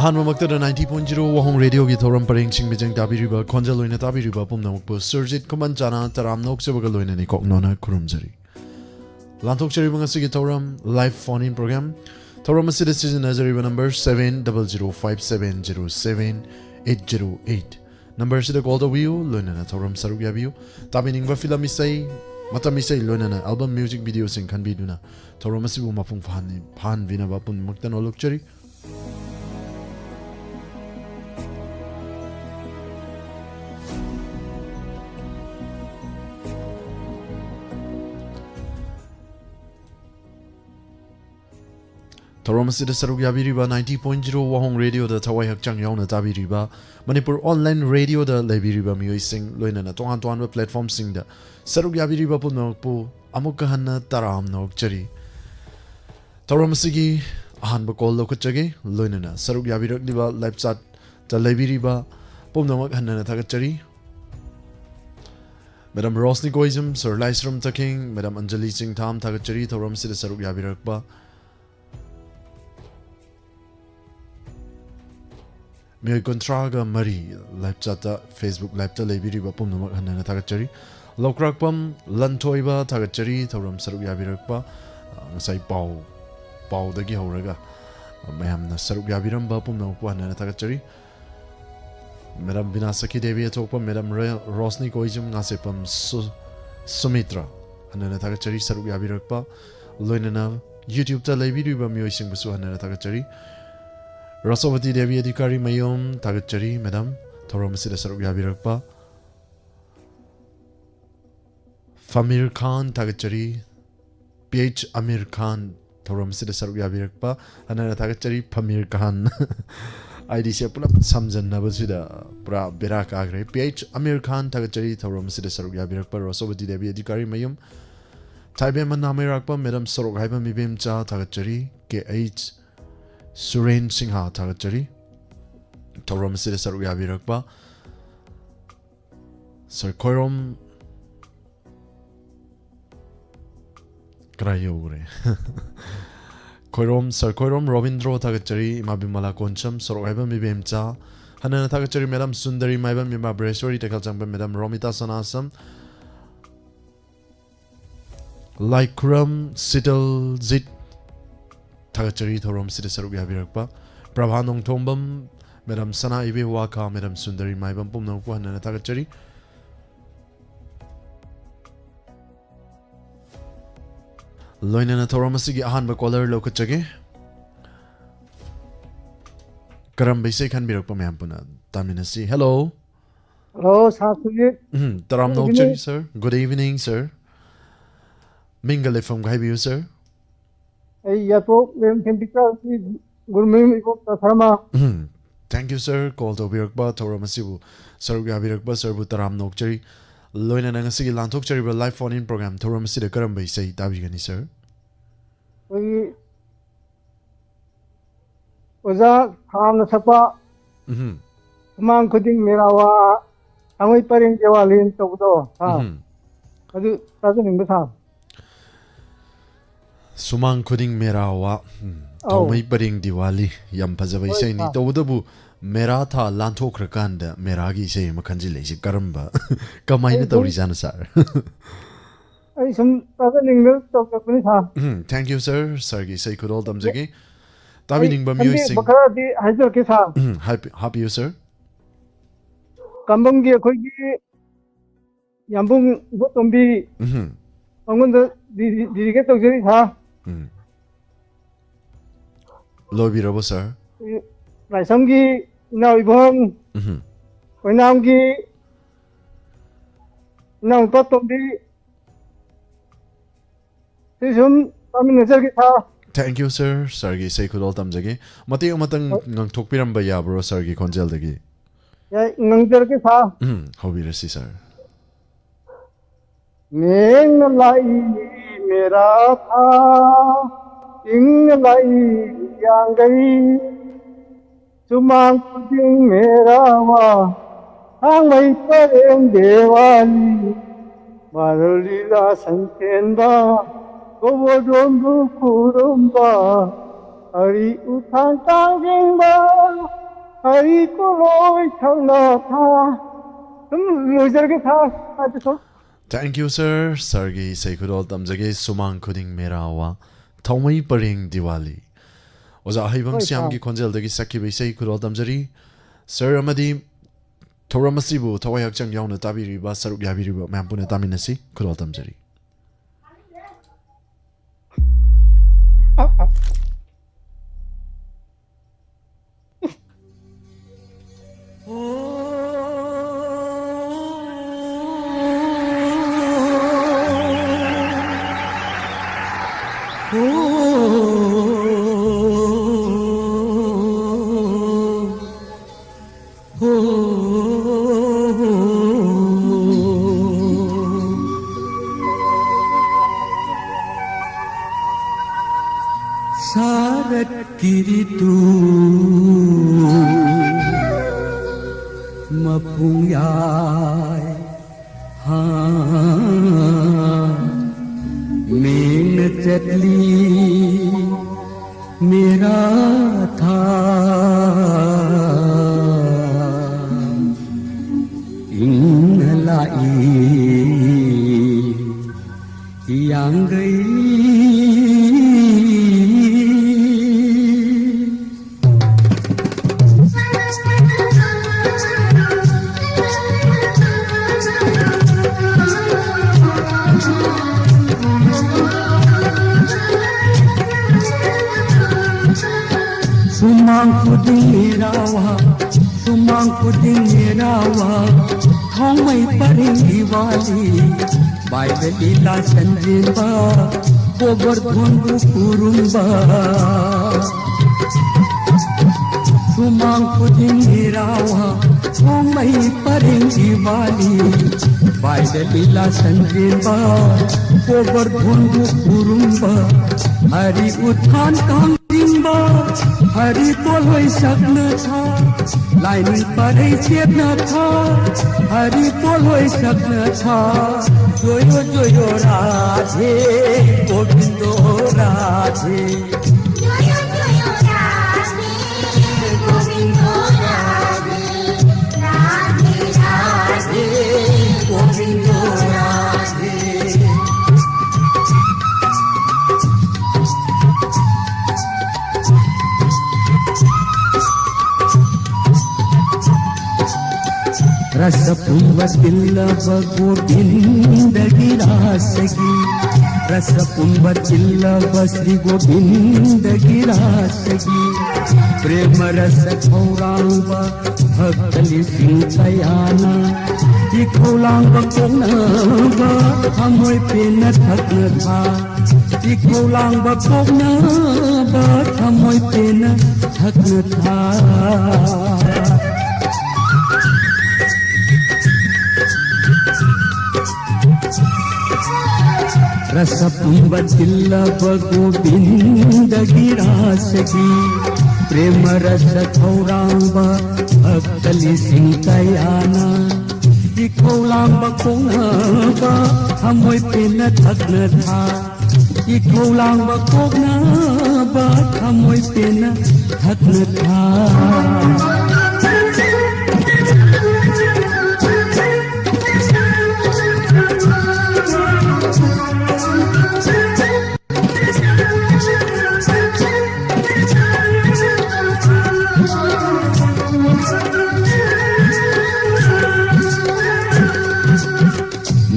Hanmamakta 90.0 Wahong Radio gi Thoram Paring Singbijang Tabiriba Konjaloina Tabiriba Pumnamukpo Surjit Kumanjana Taram Noksabagaloina ni Koknona Kurumjari Lantok Chari Bangasigi Thoram Live Phone In Program Thoram Asida Season Nazariba number 70057070808 Number Sida call the wheel Loina na Thoram Sarugyabiu Tabining ba film isay Mata misay Loina na album music video sing kan biduna Thoram Asibu Mapung Phan Vinaba Pummakta no Lokchari Thoram Asida Sarugyabiba 90.0 Wahong Radio da Tawai Hakchang Yauna Tabiriba Manipur Online Radio da Lebiriba Miyoi Sing Loina na Tongan Tongan platform sing da Sarugyabiba Punokpo Amukahana Taram Nok Chari Thoram Asigi अहानब call लौखचगे लोइनना सरुक याबिरकलिबा live chat चा लेबिरिबा पुमनमक हन्नना थागचरी मैडम रोशनी कोइजम सर लाइसरम तकिंग मैडम अंजलि चिंगथाम थागचरी थौरम सिद सरुक याबिरकबा मियोय कुंथ्रागा मरी लाइव चाट फेसबुक लाइव चा लेबिरिबा पुमनमक हन्नना थागचरी लौक्राकपम लंथोइबा थागचरी थौरम सरुक याबिरकबा ngasai pau dagi horaga mayamna saruk yabiramba pumna upana tagachari madam binasaki devi atokpa madam rosni koijum ngasepam sumitra hanana tagachari saruk yabirakpa loinana youtube ta lebiruba myoising busu hanana tagachari rasavati devi adhikari mayom tagachari madam thoramasida saruk yabirakpa famir khan tagachari PH Amir Khan theorem सिद सरुक याबिरकपा अनना थागचरी फमीर Khan ID से pull-up समझनबसिदा पुरा बेरा काग्रे PH Amir Khan थागचरी थोरम सिद सरुक याबिरकपा रसोबती देवी अधिकारी मयम थाइबे मनामेराकपा madam सरुक हाइबा मिबेम चा थागचरी KH सुरेन सिंहा थागचरी थोरम सिद सरुक याबिरकपा सर खोरम क्रायोरे खोरम सर खोरम रविंद्रो थागचरी माबिमला कोंचम सरोहाइबा मिबेमचा हनना थागचरी मैडम सुंदरी माइबा मिबा ब्रेसोरी टेकल चंबा मैडम रोमिता सनासम लाइक्रम सिटल जित थागचरी थोरम सिद सरुक याबिरकपा प्रभानों थोंबम मैडम सना इबे वाका मैडम सुंदरी माइबा पुमनोपु हनना थागचरी लोइनना थोरमसिगी अहानब कॉलर लौखचगे करम बैसे खनबिरकपा मैम पुना तामिनसी हेलो हेलो सासुजी तराम नोकचरी सर गुड इवनिंग सर मिंगल फ्रॉम गाइबियू सर ए यातो वेम केंटिका गुरमेम इको तथरमा थैंक यू सर कॉल तो बिरकपा थोरमसिबु सर गाबिरकपा सर बु तराम नोकचरी लोइनना ngasi lanthokchariba live phone in program thoromsida karam baisai tabigani sir कोई ओजा खाम सपा मांग खुदिंग मेरा वा हमें परिंग जवालीन तो दो हाँ अदु ताजु निंग बसा sumang khuding merawa thomai paring diwali yam phajaba isai ni tawdabu mera tha lanthokrakanda meragi isai makhanji leisi karamba kamaina tawri jana sir ai sum ताजु निंग तो कपनि था thank you sir sir gi sai khudol tamjagi tabi ning ba miyoi sing बखरा दी हाइजर के था happy you sir कंबंगी खोगी यांबुंग गोतंबी अंगन दिरिगे तो जरी था lobby robo sir राइसंगी नाविभंग कोइनामगी नाउ पतंबी सिसुम तामिन नजर के था thank you sir sir gi sai khudol tamjagi mati umatang ngangthokpiram ba yabro sir gi khonjel dagi या नंगर के था hobirasi sir मेंग लाई मेरा था इंग लाई yang गई सुमांग पुदिंग मेरा वा hang mai pareng dewali marulila santenba gobodombu kurumba hari utang tangjingba hari koloi thangna tha loijar ke tha ajo thank you sir sargi sekhudol tamjage sumang khuding merawa thomai paring diwali oza haibam siam gi khonjel dagi sakhi bai sei khudol tamjari sir amadi thoramasibu thawai hakchang yauna tabiri ba saruk yabiri ba mam puna taminasi khudol tamjari हाँ main चटली मेरा था लाई yang gay sumang puding rawa thong mai paring diwali bai de lila sanjimba gobar dhundu kurumba sumang puding rawa thong mai paring diwali bai de lila sanjimba gobar dhundu kurumba hari uthan kam timba hari toloi sakna tha laini parai chepna tha hari toloi sakna tha joyo joyo radhe govindo radhe joyo joyo radhe govindo radhe radhe radhe govindo radhe rasa pumba tillava govinda girasagi rasa pumba tillava sri govinda girasagi prema rasa khaurangba bhaktali singayana ki khaulangba koknaba hamoi pena thakna tha ki khaulangba koknaba hamoi pena thakna tha rasa pumba tillava govinda girasagi prema rasa khaurangba bhaktali singayana ki khaulangba koknaba hamoi pena thakna tha ki khaulangba koknaba hamoi pena thakna tha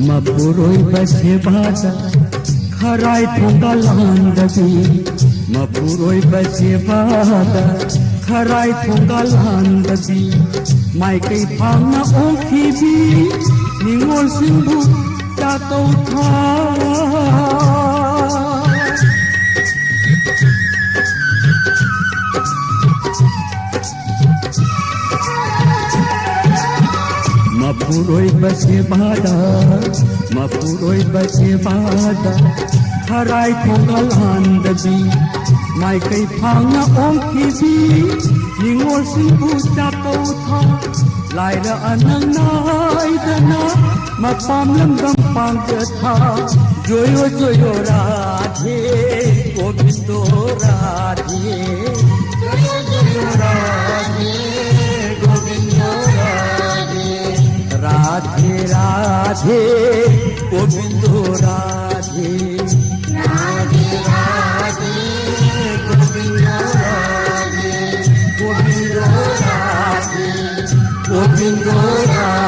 mapuroi base bada kharai thonga landagi mapuroi base bada kharai thonga landagi mai kai phangna okhibi ningol singbu ta tau tha mapuroi base bada kharai thonga landagi mai kai phangna okhibi ningol singbu ta tau tha laira anang nai dana mapam lam gam pang tha joyo joyo radhe govindo radhe joyo joyo radhe govindo radhe radhe radhe govindo radhe radhe radhe govindo radhe govindo radhe govindo radhe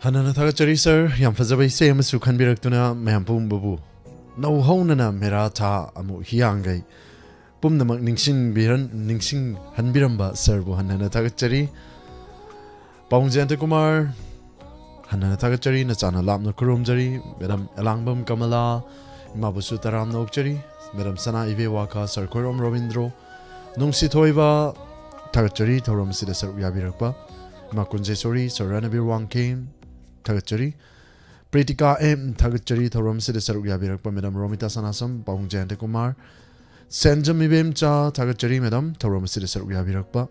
Hanana thagachari sir yam fazaba ise amasu khanbiraktuna mayam pumbabu nau haunana mera tha amu hiyangai pumnamak ningsing hanbiramba sir bu hanana thagachari paungjanta kumar hanana thagachari na chana lamna kurumjari madam elangbam kamala imabusu taram nokchari madam sana ive waka sir korom robindro Nungsi Thoiba Tagachari Thoram Sida Saruk Yabirakpa Makunje Sori Saranabir Wangkim Tagachari Pritika M Tagachari Thoram Sida Saruk Yabirakpa Madam Romita Sanasam Paung Jayante Kumar Sanjam Ibem Cha Tagachari Madam Thoram Sida Saruk Yabirakpa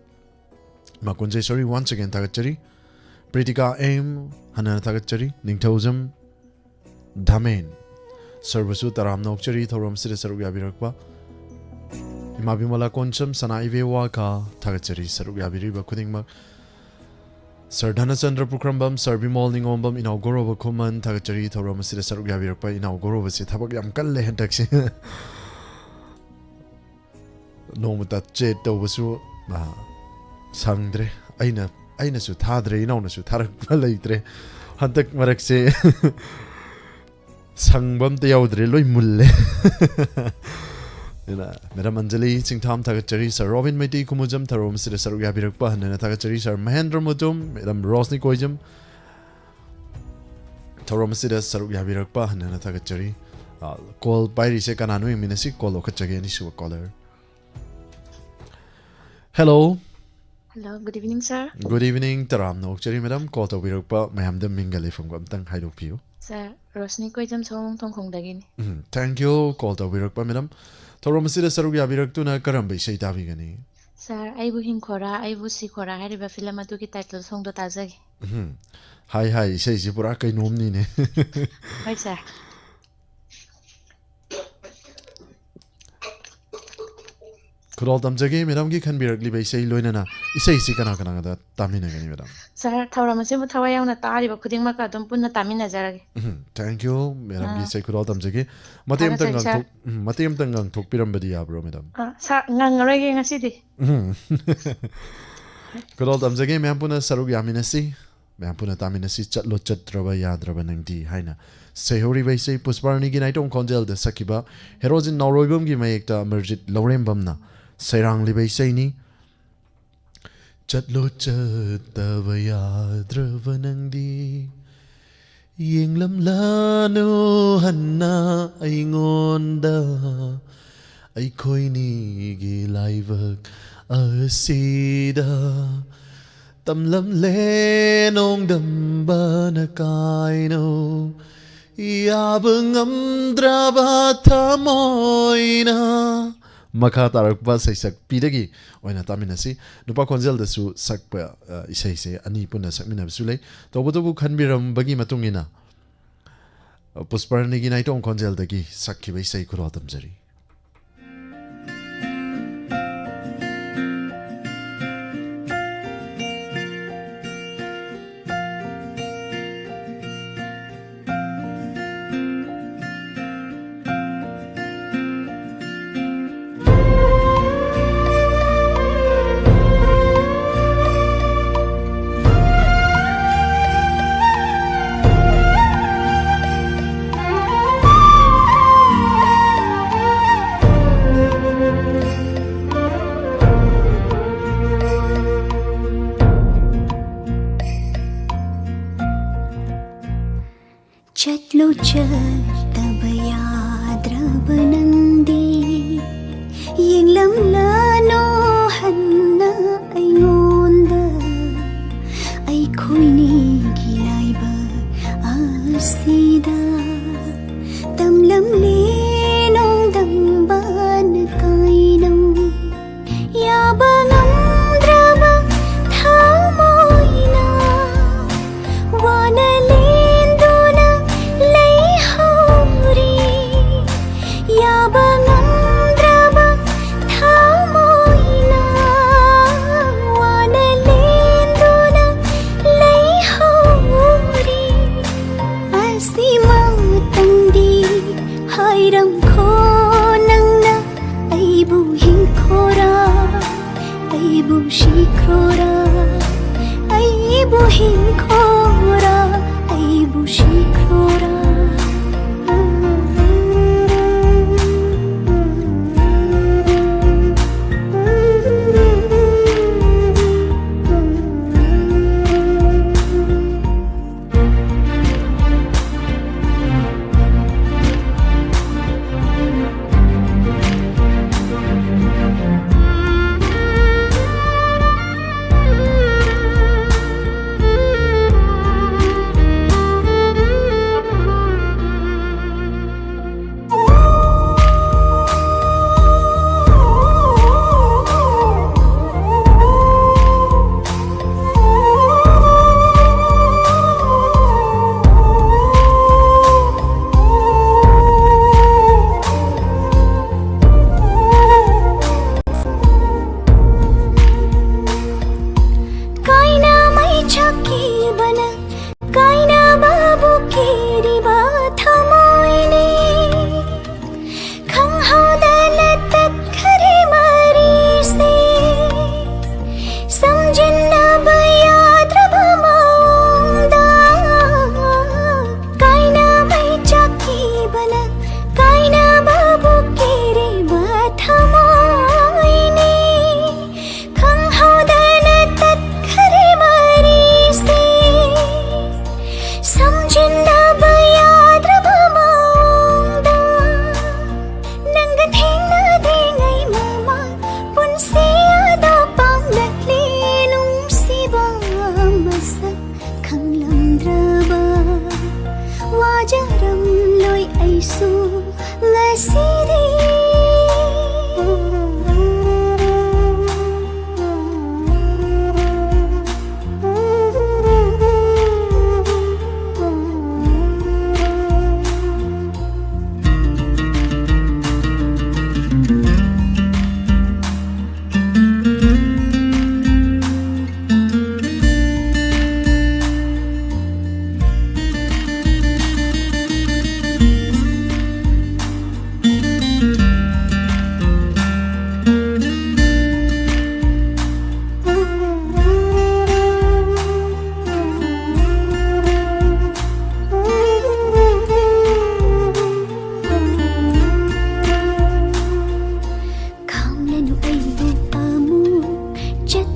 Makunje Sori once again Tagachari Pritika M Hanana Tagachari Ningtozam Dhamen Servisu Taram Nokchari Thoram Sida Saruk Yabirakpa Imabimala Koncham Sana Ivewa Ka Tagachari Saruk Yabiriba Kudingmak Sardhana Chandra Pukrambam Sarbimol Ningombam Inaugurova Kuman Tagachari Thoram Sida Saruk Yabirakpa Inaugurova Sitabak Yam Kalle Hentaxi Nomata Chet Dovasu Sangdre Aina Su Tadre Inona Su Tarak Malaitre Hantak Marakse Sangbam Teodre Loy Mulle Madam Anjali Singtam Tagachari Sir Robin Meti Kumujam Tarom Sida Saruk Yabirakpa Hanana Tagachari Sir Mahendra Mutum Madam Rosni Koijam Tarom Sida Saruk Yabirakpa Hanana Tagachari Call Pairi Se Kananu Minasi Call Okachagani Su caller. Hello. Hello, good evening, sir. Good evening, Taram Nokchari Madam. Call to Birakpa, Mayam the Mingali from Guamtang Haidopiu. Sir, Rosni Koijam Song Tong Hong Dagini. Thank you, call to Birakpa Madam. Taromasida Sarugia Biraktuna Karambi Shaitavigani. Sir, I will him Kora, I will see Kora, I have a Filamatuki title song to Tazagi. Hi, says Buraka Nomnine. Right, sir. Could all them Jagi, Madam can be regularly by say Loinana. He says Sikanaka that Tamina, Madam. Sir, Taramasimu Tawayana Tari, but couldn't make a dumpuna Tamina Zaragi. Thank you, Madam. He said, could all them Jagi. Matiam Tangang took Pirambadia, Madam. Sir, Nangaragi in a city. Could all them Jagi, Mampuna Sarugia Minasi, Mampuna Taminasi, Chatlochat Drava Yadrava Nangti, Haina. Say Hori by say Pusparnigin, I don't conjel the Sakiba, Heroes in Norobum Gimaekta Mergit Lorembamna. Sairang libay say ni Chatlo chatavaya dravanangdi Yinglam lano hanna ay ngonda Ay ko'y nigilaybag asida Tamlam lenong damba na kaino Iyabang amdraba tamoy na Maka tarakpa sa isak pidagi oina taminasi nupa konjel da su sakpa isai se ani puna sakmina sulai tobotobu khanbiram bagi matungina pusparni gi naitong konjel dagi sakki bai sai kurotam jari Chatlo chatabaya drabanandi Yinglam lano hanna ay ngonda Ay ko'y gilayba asida Tamlam lenong damba na kainaw Yabang ang drama tamoy na Wanali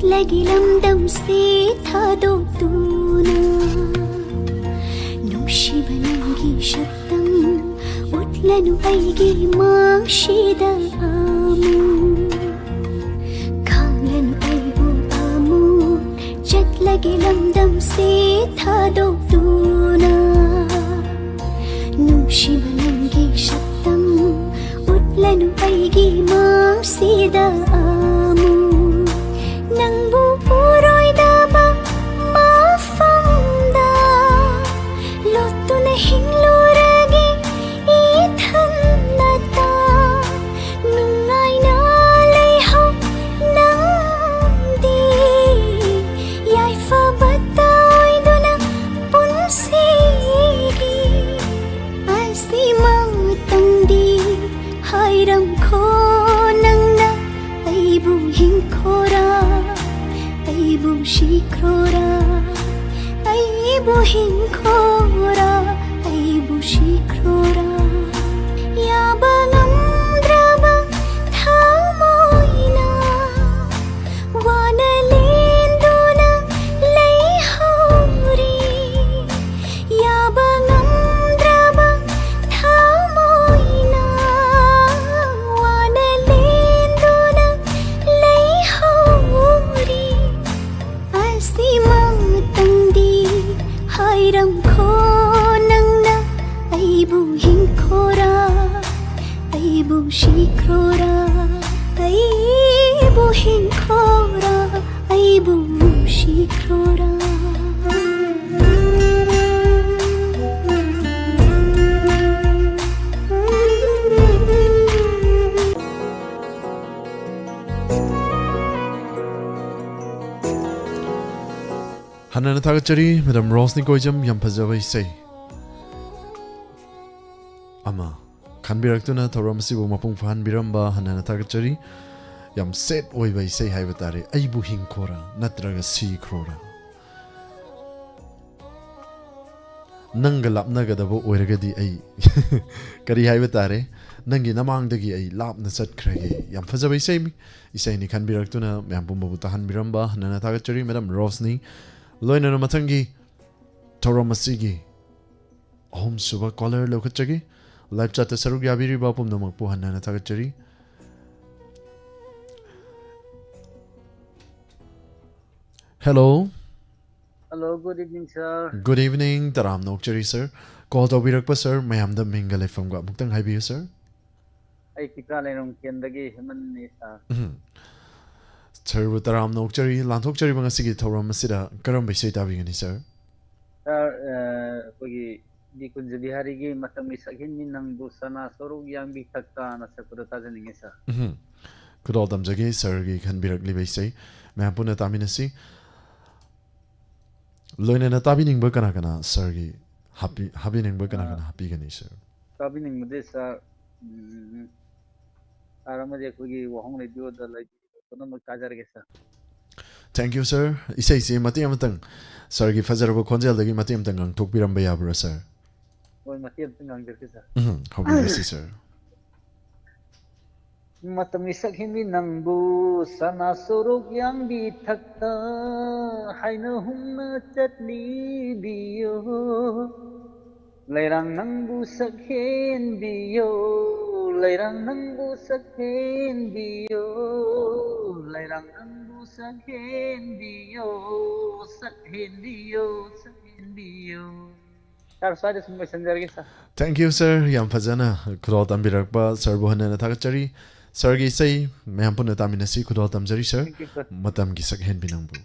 ꯆꯠꯂꯒꯦ ꯂꯝꯗꯝꯁꯦ ꯊꯥꯗꯣꯛꯇꯨꯅ ꯅꯨꯡꯁꯤꯕ ꯅꯪꯒꯤ ꯁꯛꯇꯝ ꯎꯠꯂꯅꯨ ꯑꯩꯒꯤ ꯃꯥꯡꯁꯤꯗ ꯑꯃꯨꯛ ꯈꯪꯂꯅꯨ ꯑꯩꯕꯨ ꯑꯃꯨꯛ ꯆꯠꯂꯒꯦ ꯂꯝꯗꯝꯁꯦ ꯊꯥꯗꯣꯛꯇꯨꯅ ꯅꯨꯡꯁꯤꯕ ꯅꯪꯒꯤ ꯁꯛꯇꯝ ꯎꯠꯂꯅꯨ ꯑꯩꯒꯤ ꯃꯥꯡꯁꯤꯗ ꯑꯃꯨꯛ ꯅꯪꯕꯨ ꯎꯔꯣꯏꯗꯕ ꯃꯐꯝꯗ ꯂꯣꯠꯇꯨꯅ ꯍꯤꯡꯂꯨꯔꯒꯦ ꯏꯊꯟꯇ ꯅꯨꯡꯉꯥꯏꯅ ꯂꯩꯍꯧ ꯅꯪꯗꯤ ꯌꯥꯏꯐꯕꯇ ꯑꯣꯏꯗꯨꯅ ꯄꯨꯟꯁꯤꯒꯤ ꯑꯁꯤꯃꯇꯪꯗꯤ ꯍꯥꯏꯔꯝꯈꯣ ꯅꯪꯅ ꯑꯩꯕꯨ ꯍꯤꯡꯈꯣꯔꯥ ꯑꯩꯕꯨ 시크로라 아이부 흰코라 아이부 시크로라 야방암드라바 타모이나 와나린두나 레이호리 야방암드라바 타모이나 와나린두나 레이호리 아시마땅디 하이람코 낭나 아이부 흰코라 아이부 시크로라 아이부 흰코라 아이부 시크로라 하나는 타겟절이 매담 로스니 고이점 연파자와 있어이 아마 간비락도나 더럼시고 마풍파한 비람바 하나는 타겟절이 얌 셋 오이바 있어이 하이바타리 아이부 흰코라 나트라가 시크로라 nangga lapnagadabo oiragadi ai kari haibetare nangi namangdagi ai lapna chatkrege yam fajabai sei isai ni khanbiraktuna myam pumbu tahan biramba nana thagachari madam rosni loina no mathangi thoramasigi home suba caller lokachagi live chat sarug yabiri ba pum namak pu hanana thagachari hello Hello, good evening, sir. Good evening, Taram Nokchari, sir. Call to Birakpa, sir. Mayam the Mingale from Guamuktang Hibi, sir. I tikala nung kendagi himan ni sa. Sir, with Taram Nokchari, Lantokchari Bangasigi Toram Sida, Karam Bisay Tabigani, sir. Sir, pagi di kunja bihari gi matam isakin ni nang busana sorug yang bitakta na sa kudata ni sa. Kudol Damjagi, sir, gi can be regularly say. Mayam Puna Taminasi. Loina na tabi ning bakana kana sir gi happy ning bakana kana happy gani sir Tabi ning mudhe sa aramaje kogi wahong radio da lai kono mag kajar ge sa. Thank you sir isai se mati amatang sir gi fajarabo khonjal dagi mati amtang ang thokpiram ba yabra sir Oi mati amtang ge sa. Hobi basi sir Matam isakin ni nang busana sorug yang bitakta haina humna chatni biyo lairang nang busakhen biyo lairang nang busakhen biyo lairang nang busakhen biyo sakhen biyo Sir sorry sum messenger ge sa Thank you sir yam fajana kudol tambirakba sir bohana na thagachari sir gi sai mayam puna taminasi kudol tamjari sir Thank you, sir. matam gi sakhen binangbu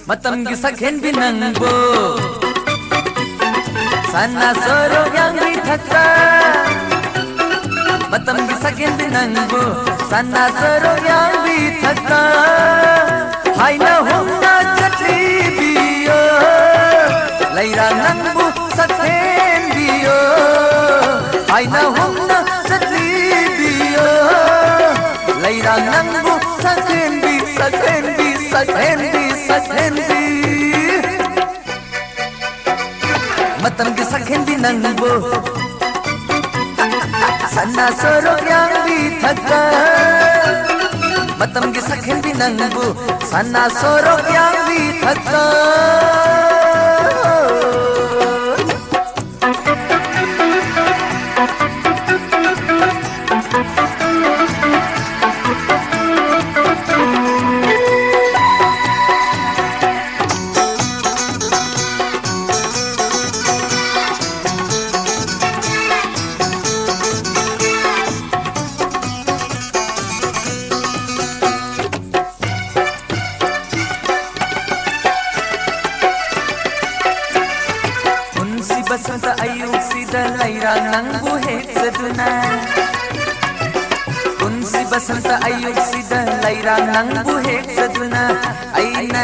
Matamgi sakhen binangbo sana soro yang bithakta sakindi nangbu sana soro yang bithaka haina humna chatli biyo laira nangbu sakhendiyo haina humna chatli biyo laira nangbu sakhendi sakhendi sakhendi sakhendi matam gi sakhendi nangbu sana soro yang bithaka matam gi sakhendi nangbu sana soro yang bithaka basanta ayuk sida laira nangbu heksaduna unsi basanta ayuk sida laira nangbu heksaduna aina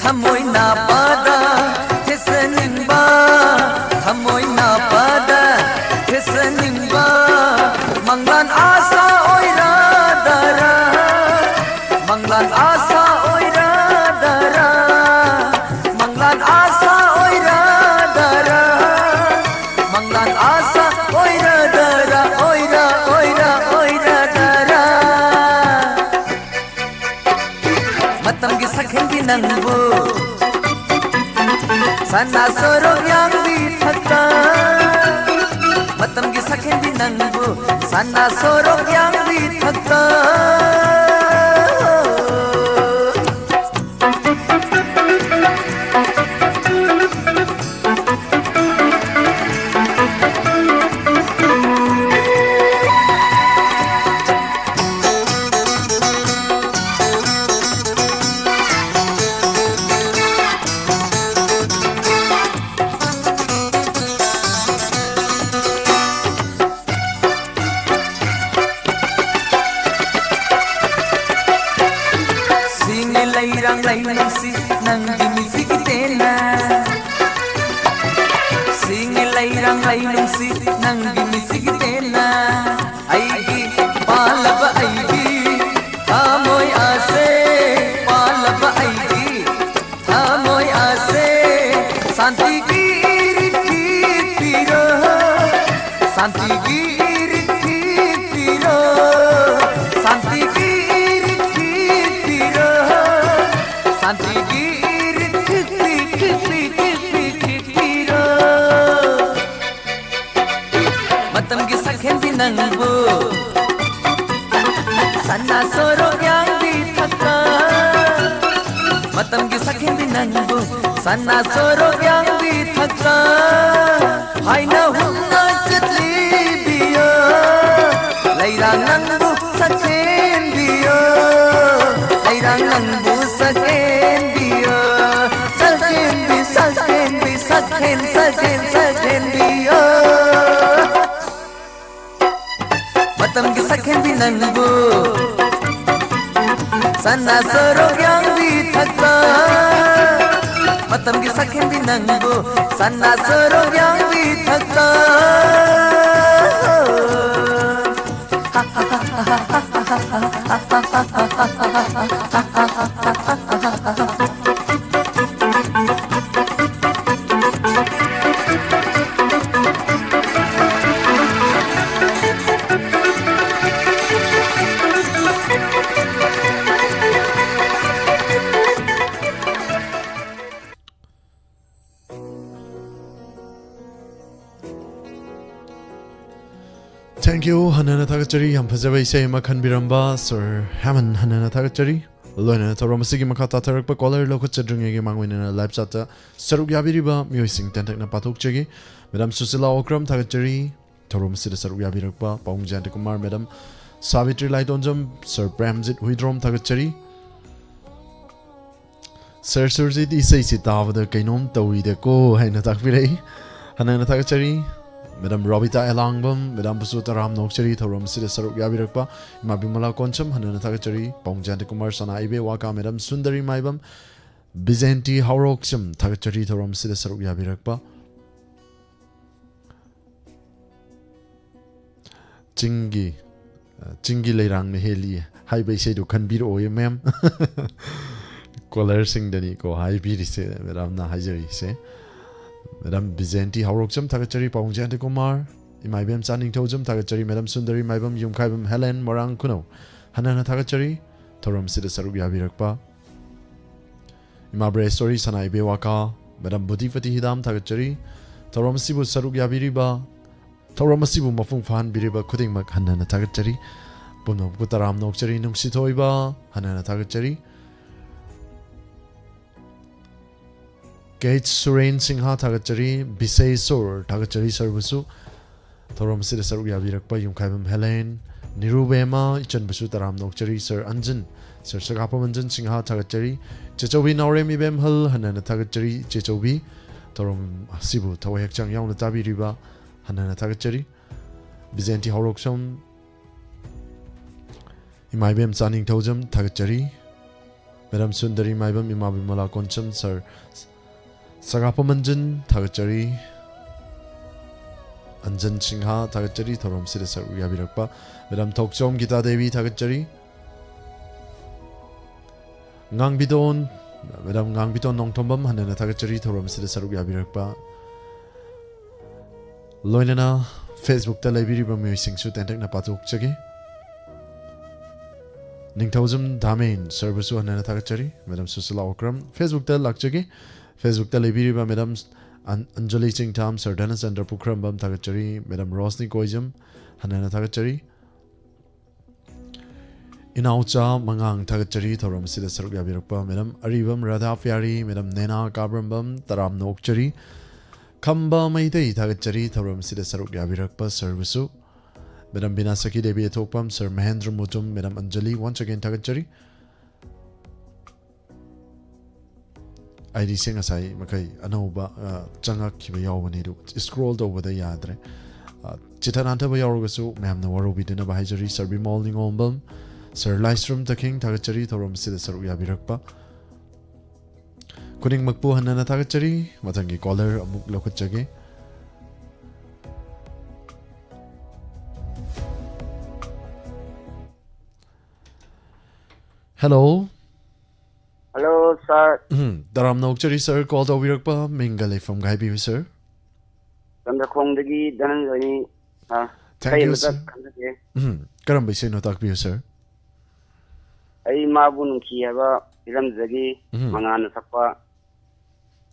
thamoi na pada thesaningba thamoi na pada thesaningba manglan asa oira dara manglan asa oira dara manglan asa oira dara manglan asa oira dara oira oira oira dara matam gi sakhendi nangbu sana soro yang bithaka matam gi sakhendi nangbu sana soro yang bithaka lairang lairang si nang dimisik tena sing lairang lairang si nang dimisik tena aigi palaba aigi amoy ase palaba aigi amoy ase santi giriti piro santi giriti piro santi santi giri kikri kikri kikri kikiro matam gi sakhendi nangbu sana soro yang bithaka matam gi sakhendi nangbu sana soro yang bithaka haina humna chatli biyo laira nangbu sakhendiyo laira nangbu sakhendiyo sakhendi sakhendi sakhen sakhen sakhendiyo matam gi sakhendi nangbu sana soro yang bithaka matam gi sakhendi nangbu sana soro yang bithaka Thank you hanana thagachari yam phajaba isai ma khanbiramba sir Hammond hanana thagachari loina thoramsigi makata tharak pa caller lo khachadringe ge mangwina live chat saruk yabiriba music tentak na pathok chegi madam Susila Okram thagachari thoramsida saruk yabirakpa Paungjan Kumar madam Savitri Laitonjam sir Pramjit Huidrom thagachari sir Surjit isai si tawada kainom tawi de ko haina takpirei hanana thagachari Madam Robita Elangbam, Madam Busuta Ram Nokchari, Thorum Sida Saruk Yabirakpa, Mabimala Concham, Hanana Tagachari, Pongjanta Kumar Sana Ibe Waka, Madam Sundari Maibam, Bizanti Hauroxam, Tagachari, Thorum Sida Saruk Yabirakpa, Chingi Leirang Meheli, High Bay Sedu Kanbir Oye Mem, Color Sing Daniko, High Biri say, Madam Nahajari say. Madam Bizanti Hauroxam Tagachari Pongjanta Kumar, Imaibam Sanning Tojam Tagachari, Madam Sundari Maibam Yumkaibam Helen Morang Kuno, Hanana Tagachari, Thorum Sida Saruk Yabirakpa, Imabre Story Sanai Bewaka, Madam Budifati Hidam Tagachari, Thorum Sibu Saruk Yabiriba, Thorum Sibu Mafung Fan Biriba Kuding Mak Hanana Tagachari, Puno Putaram Nokchari Nungsitoiba, Hanana Tagachari, Gate Suren Singha Tagachari, Bisay Sur, Tagachari Servisu, Thorum Sida Saruk Yabirakpa, Yumkaibam Helen, Nirubema, Ichan Basu Taram Nokchari, Sir Anjan, Sir Sagapamanjan Singha Tagachari, Chechobi Nauremi Bemhal, Hanana Tagachari, Chechobi, Thorum Sibu, Tawak Chang Yang Tabi Riba, Hanana Tagachari, Bizanti Horoxam, Imaibem Sanning Tojam, Tagachari, Madam Sundari Maibam, Imabimala Concham, Sir Sagapamanjan, Tagachari, Anjan Singha, Tagachari, Thorum Sida Saruk Yabirakpa, Madam Tokchom Gita Devi, Tagachari, Ngang Bidon, Madam Ngang Bidon Nong Tombam, Hanana Tagachari, Thorum Sida Saruk Yabirakpa, Loinana, Facebook Talabiri Bami Sing Su Tentek Napatuk Chagi, Ningtozum Damin, Servisu Hanana Tagachari, Madam Susila Okram, Facebook Tel Lakchagi, Facebook Talabiri by Madam Anjali Singh Tam, Sir Dennis and Pukram Tagachari, Madam Rosni Koijam, Hanana Tagachari, Inaucha Mangang Tagachari, Thorum Sida Saruk Yabirakpa, Madam Aribam Radha Fiari, Madam Nena Kabrambam, Taram Nokchari, Kamba Maitei Tagachari, Thorum Sida Saruk Yabirakpa, Servisu, Madam Binasaki Devi Atopam, Sir Mahendra Mutum, Madam Anjali, once again Tagachari. ID sing asai makai anova changak kiba yawani du scroll over the yadre chitananta ba yarogasu ma'am na waro bidina ba hajari serbi molding ombam Sir Lystrom the King Tagachari Thorum Sida Saruk Yabirakpa Kuning Magpu Hanana Tagachari Matangi caller amuk lokachage Hello Hello, sir. Daram Nokchari, sir, called Obirakpa, Mingale from Gaibi, sir. Kondagi, Danani, Thank you, sir. Karambi say no talk to you, sir. I Mabun Kiava, Ilamzagi, Mangan Sapa,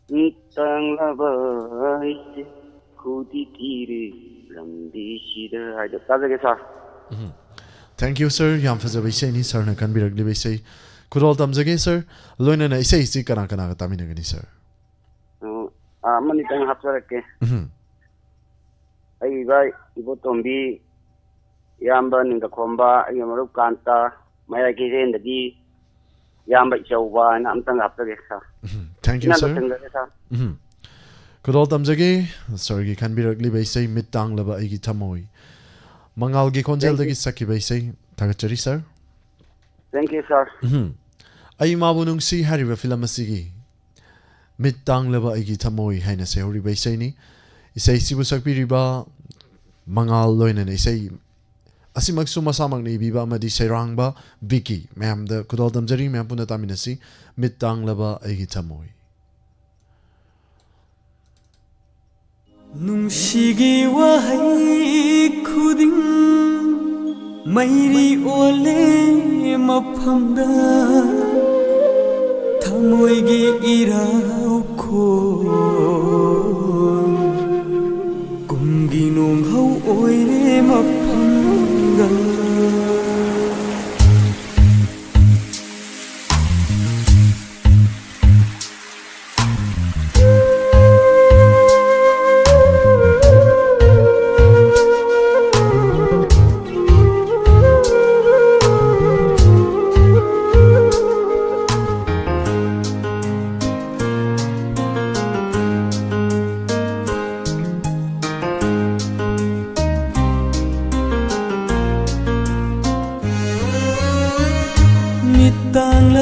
Nitang Lava, Kudi Tiri, Lamdi Shida, I just Tazagasa. Thank you, sir. Yam Fazabi say, sir, and can be regularly say. Could all thumbs again, sir? Loina, I say, see, Kanaka Taminagani, sir. Manitang Hapsarake. I buy Ibotombi, Yamban in the Komba, Yamaru Kanta, Mayaki in the D, Yamba Chova, and Amtang Hapsareka. Thank you, sir. Could all thumbs again? Sorry, can be regularly by say, Midtang Lava Igi Tamoi. Mangalgi Konjel the Gisaki by say, Tagachari, sir. Thank you, sir. Ay mabunong si hariba filamasigi. Midtang laba igi tamoy haina se hori bay say ni. Isay sibusak piriba mangal loina na isay asimag sumasamang na ibiba amadi sayrang ba Vicky. Ma'am the kudol damjari ma'am puna tamina si midtang laba igi tamoy. Nungsigi wahai khuding Mairi ole maphamda Thamoigi irau kho Kumgi nong hau oire maphamga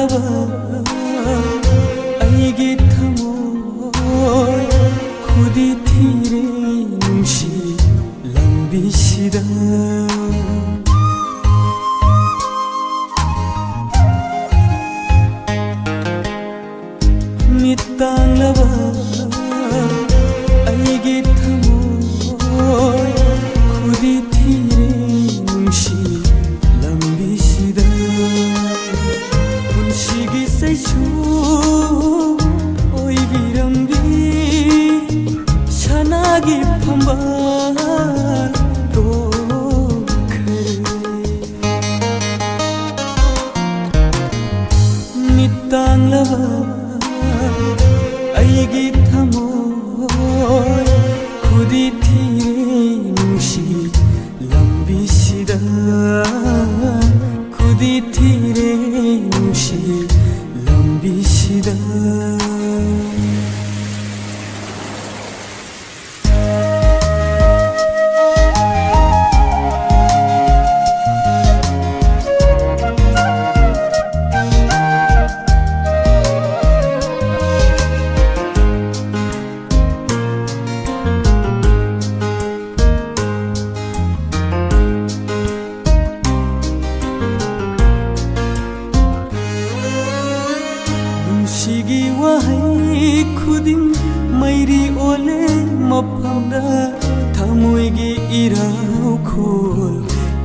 ꯇꯥꯡꯂꯕ ꯑꯩꯒꯤ ꯊꯃꯣꯏ ꯈꯨꯗꯤ ꯊꯤꯔꯦ ꯅꯨꯡꯁꯤ ꯂꯝꯕꯤꯁꯤꯗ ꯃꯤꯠ ꯇꯥꯡꯂꯕ ꯑꯩꯒꯤ ꯊꯃꯣꯏ ꯈꯨꯗꯤ ꯊꯤꯔꯦ ꯅꯨꯡꯁꯤ ꯂꯝꯕꯤꯁꯤꯗ ꯄꯨꯟꯁꯤꯒꯤ ꯆꯩꯁꯨ ꯑꯣꯏꯕꯤꯔꯝꯕꯤ ꯁꯅꯥꯒꯤ ꯐꯝꯕꯥꯜ ꯇꯣꯛꯈ꯭ꯔꯦ ꯃꯤꯠ ꯇꯥꯡꯂꯕ ꯑꯩꯒꯤ ꯊꯃꯣꯏ ꯈꯨꯗꯤ ꯊꯤꯔꯦ ꯅꯨꯡꯁꯤ ꯂꯝꯕꯤꯁꯤꯗ ꯈꯨꯗꯤ ꯊꯤꯔꯦ ꯅꯨꯡꯁꯤ ꯂꯝꯕꯤꯁꯤꯗ ꯅꯨꯡꯁꯤꯒꯤ ꯋꯥꯍꯩ ꯈꯨꯗꯤꯡ ꯃꯩꯔꯤ ꯑꯣꯜꯂꯦ ꯃꯐꯝꯗ ꯊꯃꯣꯏꯒꯤ ꯏꯔꯥꯎꯈꯣꯜ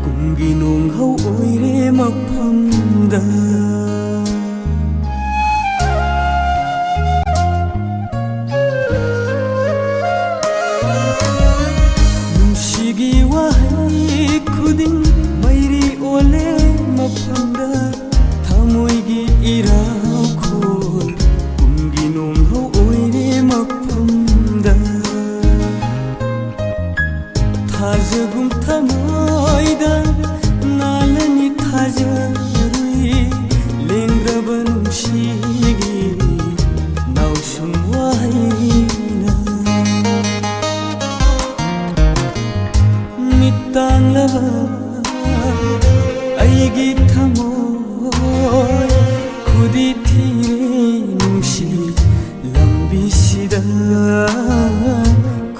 ꯀꯨꯝꯒꯤ ꯅꯣꯡꯍꯧ ꯑꯣꯏꯔꯦ ꯃꯐꯝꯗ ꯅꯨꯡꯁꯤꯒꯤ ꯋꯥꯍꯩ ꯈꯨꯗꯤꯡ ꯃꯩꯔꯤ ꯑꯣꯜꯂꯦ ꯃꯐꯝꯗ ꯊꯃꯣꯏꯒꯤ ꯏꯔꯥꯎꯈꯣꯜ ꯀꯨꯝꯒꯤ ꯅꯣꯡꯍꯧ ꯑꯣꯏꯔꯦ ꯃꯐꯝꯗ ꯊꯥꯖꯒꯨꯝ ꯊꯃꯣꯏꯗ ꯅꯥꯜꯂꯅꯤ ꯊꯥꯖꯔꯨꯏ ꯂꯦꯡꯗ꯭ꯔꯕ ꯅꯨꯡꯁꯤꯒꯤ ꯅꯥꯎꯁꯨꯝ ꯋꯥꯍꯩꯅ ꯃꯤꯠ ꯇꯥꯡꯂꯕ ꯑꯩꯒꯤ ꯊꯃꯣꯏ ꯈꯨꯗꯤ ꯊꯤꯔꯦ ꯅꯨꯡꯁꯤ ꯂꯝꯕꯤꯁꯤꯗ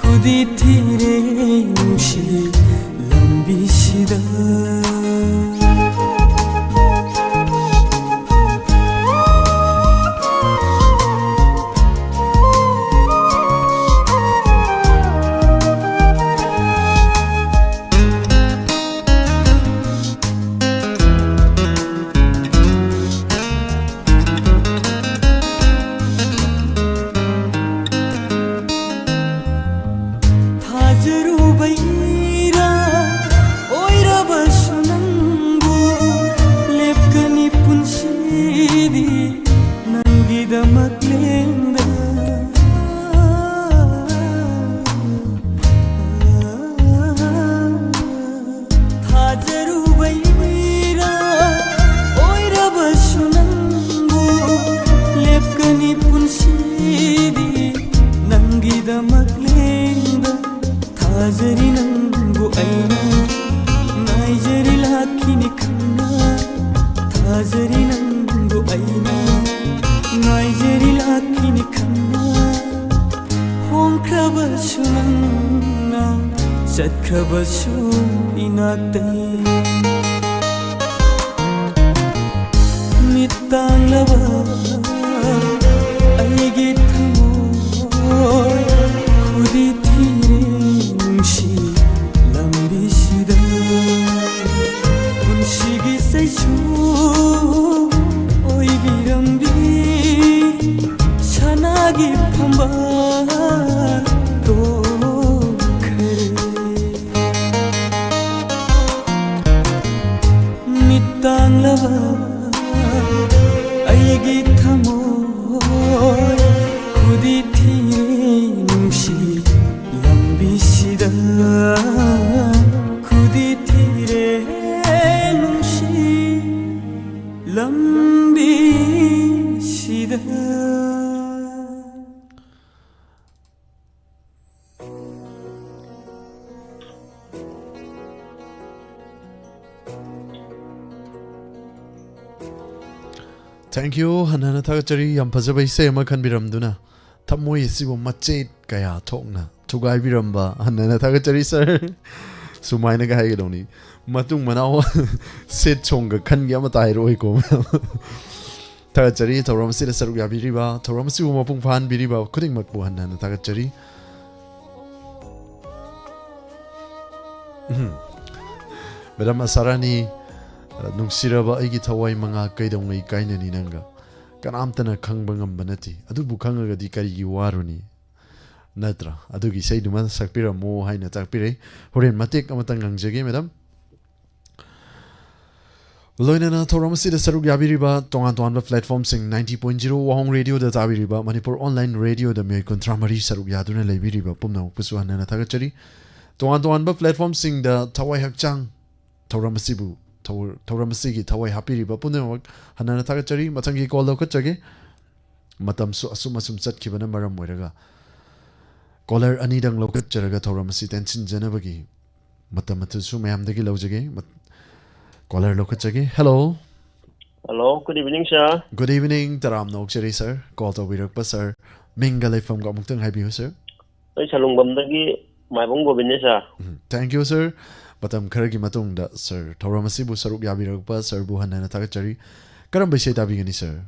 ꯈꯨꯗꯤ ꯊꯤꯔꯦ ꯅꯨꯡꯁꯤ ꯂꯝꯕꯤꯁꯤꯗ ꯊꯥꯖꯔꯨꯕꯩꯔꯥ ꯑꯣꯏꯔꯕꯁꯨ ꯅꯪꯕꯨ ꯂꯦꯞꯀꯅꯤ ꯄꯨꯟꯁꯤꯗꯤ ꯅꯪꯒꯤꯗꯃꯛ ꯂꯦꯡꯗ ꯊꯥꯖꯔꯨꯕꯩꯔꯥ ꯑꯣꯏꯔꯕꯁु ꯅꯪꯕꯨ ꯂꯦꯞꯀꯅꯤ ꯄꯨꯟꯁꯤꯗꯤ ꯅꯪꯒꯤꯗꯃꯛ ꯂꯦꯡꯗ ꯊꯥꯖꯔꯤ ꯅꯪꯕꯨ ꯑꯩꯅ ꯉꯥꯏꯖꯔꯤ ꯂꯥꯛꯈꯤꯅꯤ ꯈꯪꯅ ꯊꯥꯖꯔꯤ ꯅꯪꯕꯨ ꯑꯩꯅ ꯉꯥꯏꯖꯔꯤ ꯂꯥꯛꯈꯤꯅꯤ ꯈꯪꯅ ꯍꯣꯡꯈ꯭ꯔꯕꯁꯨ ꯅꯪꯅ ꯆꯠꯈ꯭ꯔꯕꯁꯨ 이나때 밑땅나봐 알게 타모 부디티레 뭉시 람비시다 분식이 세쇼 오이비람비 샤나기 판바 또 땅라봐 아이기 타모이 구디티레 뭉시 람비시다 구디티레 뭉시 람비시다 Thank you hanana thagachari yam phajaba ise ama khanbiramduna thamoi sibo machet kaya thokna thugai biramba hanana thagachari sir sumaina ga haigedoni matung manao set chonga khan gi ama tai roi ko thagachari thoram sida saruk ya biriba thoram sibo mapung phan biriba khuding makbu hanana thagachari Madam Asarani nungsiraba aigi thawai manga kaidongai kainani nanga kanamtana khangba ngamba nati adubu khangagadi karigi waruni natra adugi seiduma sakpira mo haina takpire horen matek amatang ngangjage madam loinana thoramasi da saruk yabiriba tongan tongan platform sing 90.0 wahong radio da tabiriba manipur online radio da me kontramari saruk yaduna lebiriba pumna pusu hanana thagachari tongan tongan platform sing da thawai hakchang thoramasibu Tauramasi Tawai happy riba puno Hanana Tagachari, Matangi Kolo Kachage Matam so Asumasum Sat Kibana Maram Weraga Collar Anidang Lokat Jaraga Tauramasi Tensin Janabagi Matamatu Mayam de Gilojage Collar Lokachage. Hello. Hello, good evening, sir. Good evening, Taram Nokchari, sir. Call to Wirakpa, sir. Mingale from Gamutang Happy, sir. Salung Bamdagi, my bongo sir. Thank you, sir. Matam karagi matong da sir thoramasi bu saruk yabiragpa sir bu hanana tagachari karam bisay tabigani sir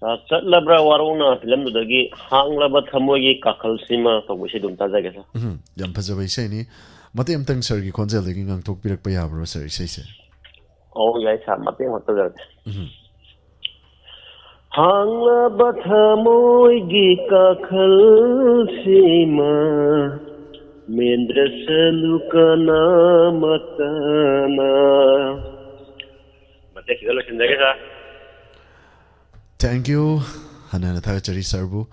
chatlabra waruna film dagi hanglaba thamogi kakhal sima to bisay dum tajaga sir yam phajaba isay ni mate amtang sir gi konjel dagi ngang tok pirakpa yabro sir isay sir oh yai sa mate hotaga hanglaba thamogi kakhal sima Mendra salukana matana. Mate kidalo sindage sa. Thank you. Hanana thagachari sir bu.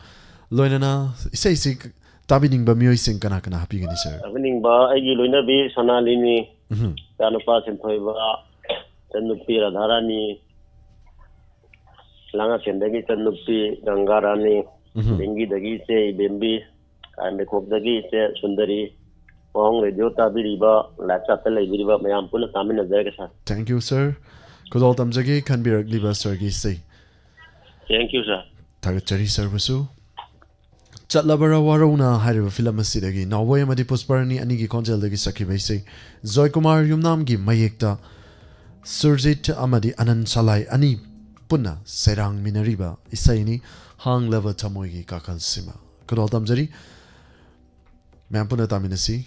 Loinana isay sik tabining ba mioy sing kana kana happy gani sir. Tabining ba ay loina bi sanalini. Kano pa simpoy ba tanupi radharani. Langa sindagi tanupi gangarani. Bengi dagi se bembi. I'm a cook the gate, Sundari, Wahong radio tabiriba, Lapsata Libiriba, Mayam Puna Tamin as Zagasa. Thank you, sir. Could all Tamzagi can be Ragliba Sergi say. Thank you, sir. Tagachari servisu. Chatlabara Warona had a filamasidagi, now way Madipusparani Anigi Conjel the Gisaki say. Zoikumar Yumnamgi Mayekta Surzit Amadi Anan Salai Ani Puna Serang Minariba Isaini Hang Level Tamogi Kakal Sima. Could all Tamzari. Ma'am puna taminasi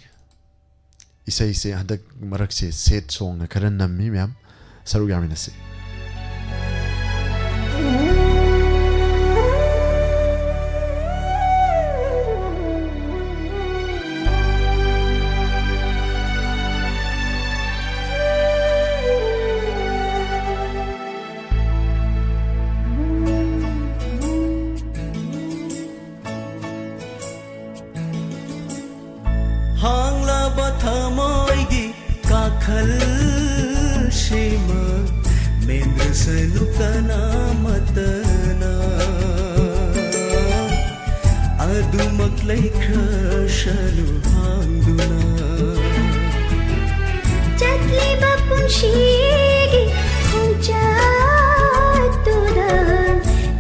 isay handak marak se set song na karan nammi ma'am saru yaminasi Thamoigi kakhal shima mendra salukana matana adumaklai khashalu hangduna Chatli bapun shigi khoncha toda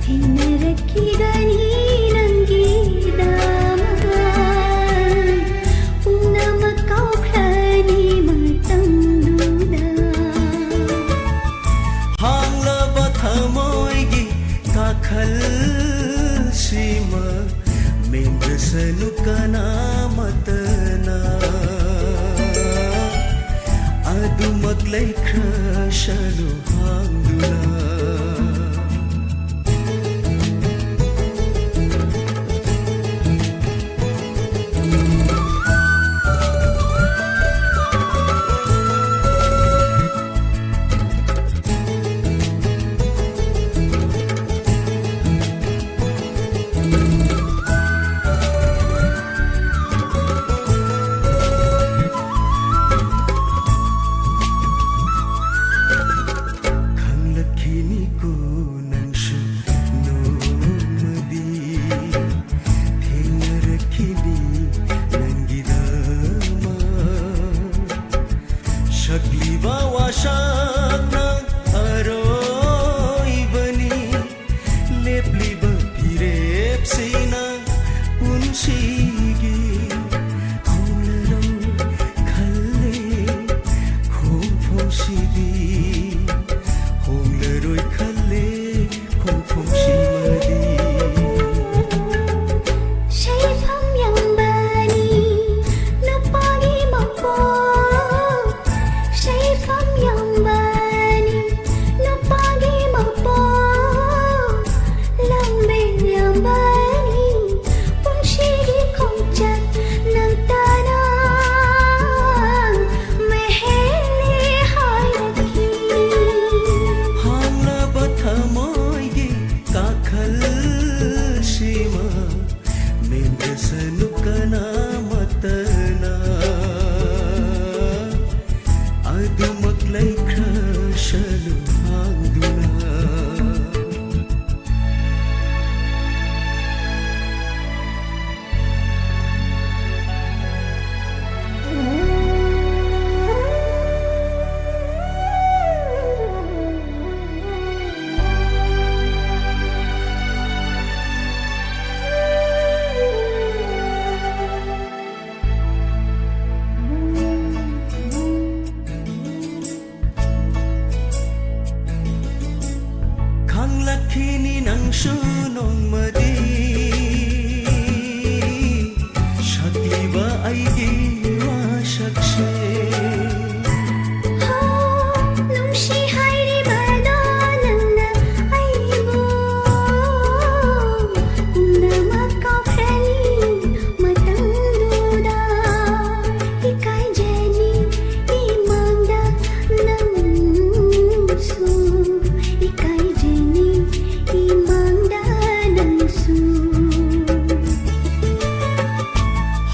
thinnarakidani nangi kakhal sima mendra salukana matana adumaklai khashalu hangduna shakli bawa shakna aroi bani ꯑꯗꯨꯃꯛ ꯂꯩꯈ꯭ꯔꯁꯅꯨ ꯍꯥꯡꯗꯨꯅ ꯈꯪꯂꯛꯈꯤꯅꯤ ꯅꯪꯁꯨ ꯅꯣꯡꯃꯗꯤ ꯁꯛꯂꯤꯕ ꯑꯩꯒꯤ ꯋꯥꯁꯛꯁꯦ ꯅꯨꯡꯁꯤ ꯍꯥꯏꯔꯤꯕꯗꯣ ꯅꯪꯅ ꯑꯩꯕꯨ ꯄꯨꯝꯅꯃꯛ ꯀꯥꯎꯈ꯭ꯔꯅꯤ ꯃꯇꯝꯗꯨꯗ 이까이제니 이망다 낭수 이까이제니 이망다 낭수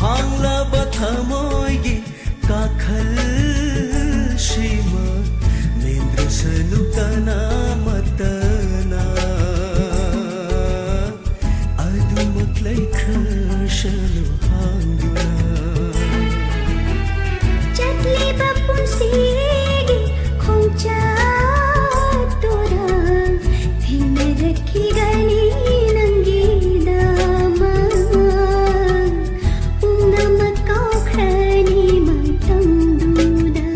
ꯍꯥꯡꯂꯕ ꯊꯃꯣꯏꯒꯤ ꯀꯥꯈꯜꯁꯤꯃ ꯃꯦꯟꯗ꯭ꯔꯁꯅꯨ ꯀꯅꯥꯃꯠꯇꯅ ꯑꯗꯨꯃꯛ ꯂꯩꯈ꯭ꯔꯁꯅꯨ ꯍꯥꯡꯗꯨꯅ ꯆꯠꯂꯤꯕ ꯄꯨꯟꯁꯤꯒꯤ ꯈꯣꯡꯆꯠꯇꯨꯗ ꯊꯦꯡꯅꯔꯛꯈꯤꯒꯅꯤ ꯅꯪꯒꯤꯗꯃꯛ ꯄꯨꯝꯅꯃꯛ ꯀꯥꯎꯈ꯭ꯔꯅꯤ ꯃꯇꯝꯗꯨꯗ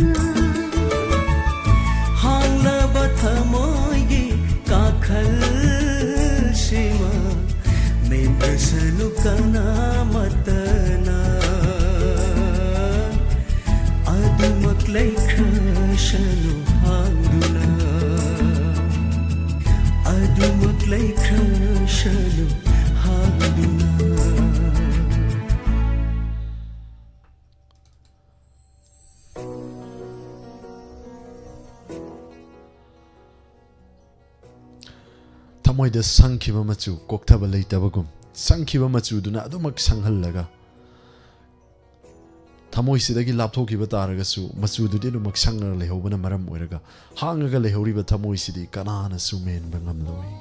ꯍꯥꯡꯂꯕ ꯊꯃꯣꯏꯒꯤ ꯀꯥꯈꯜꯁꯤꯃ ꯃꯦꯟꯗ꯭ꯔꯁꯅꯨ ꯀꯅꯥꯃꯠꯇꯅ ꯑꯗꯨꯃꯛ ꯂꯩꯈ꯭ꯔꯁꯅꯨ ꯍꯥꯡꯗꯨꯅ ꯑꯗꯨꯃꯛ ꯂꯩꯈ꯭ꯔꯁꯅꯨ ꯍꯥꯡꯗꯨꯅ ꯊꯃꯣꯏꯗ ꯁꯪꯈꯤꯕ ꯃꯆꯨ ꯀꯣꯛꯊꯕ ꯂꯩꯇꯕꯒꯨꯝ ꯁꯪꯈꯤꯕ ꯃꯆꯨꯗꯨꯅ ꯑꯗꯨꯃꯛ ꯁꯪꯍꯜꯂꯒ ꯊꯃꯣꯏꯁꯤꯗꯒꯤ ꯂꯥꯞꯊꯣꯛꯈꯤꯕ ꯇꯥꯔꯒꯁꯨ ꯃꯆꯨꯗꯨꯗꯤ ꯑꯗꯨꯃꯛ ꯁꯪꯉꯒ ꯂꯩꯍꯧꯕꯅ ꯃꯔꯝ ꯑꯣꯏꯔꯒ ꯍꯥꯡꯉꯒ ꯂꯩꯍꯧꯔꯤꯕ ꯊꯃꯣꯏꯁꯤꯗꯤ ꯀꯅꯥꯅꯁꯨ ꯃꯦꯟꯕ ꯉꯝꯂꯣꯏ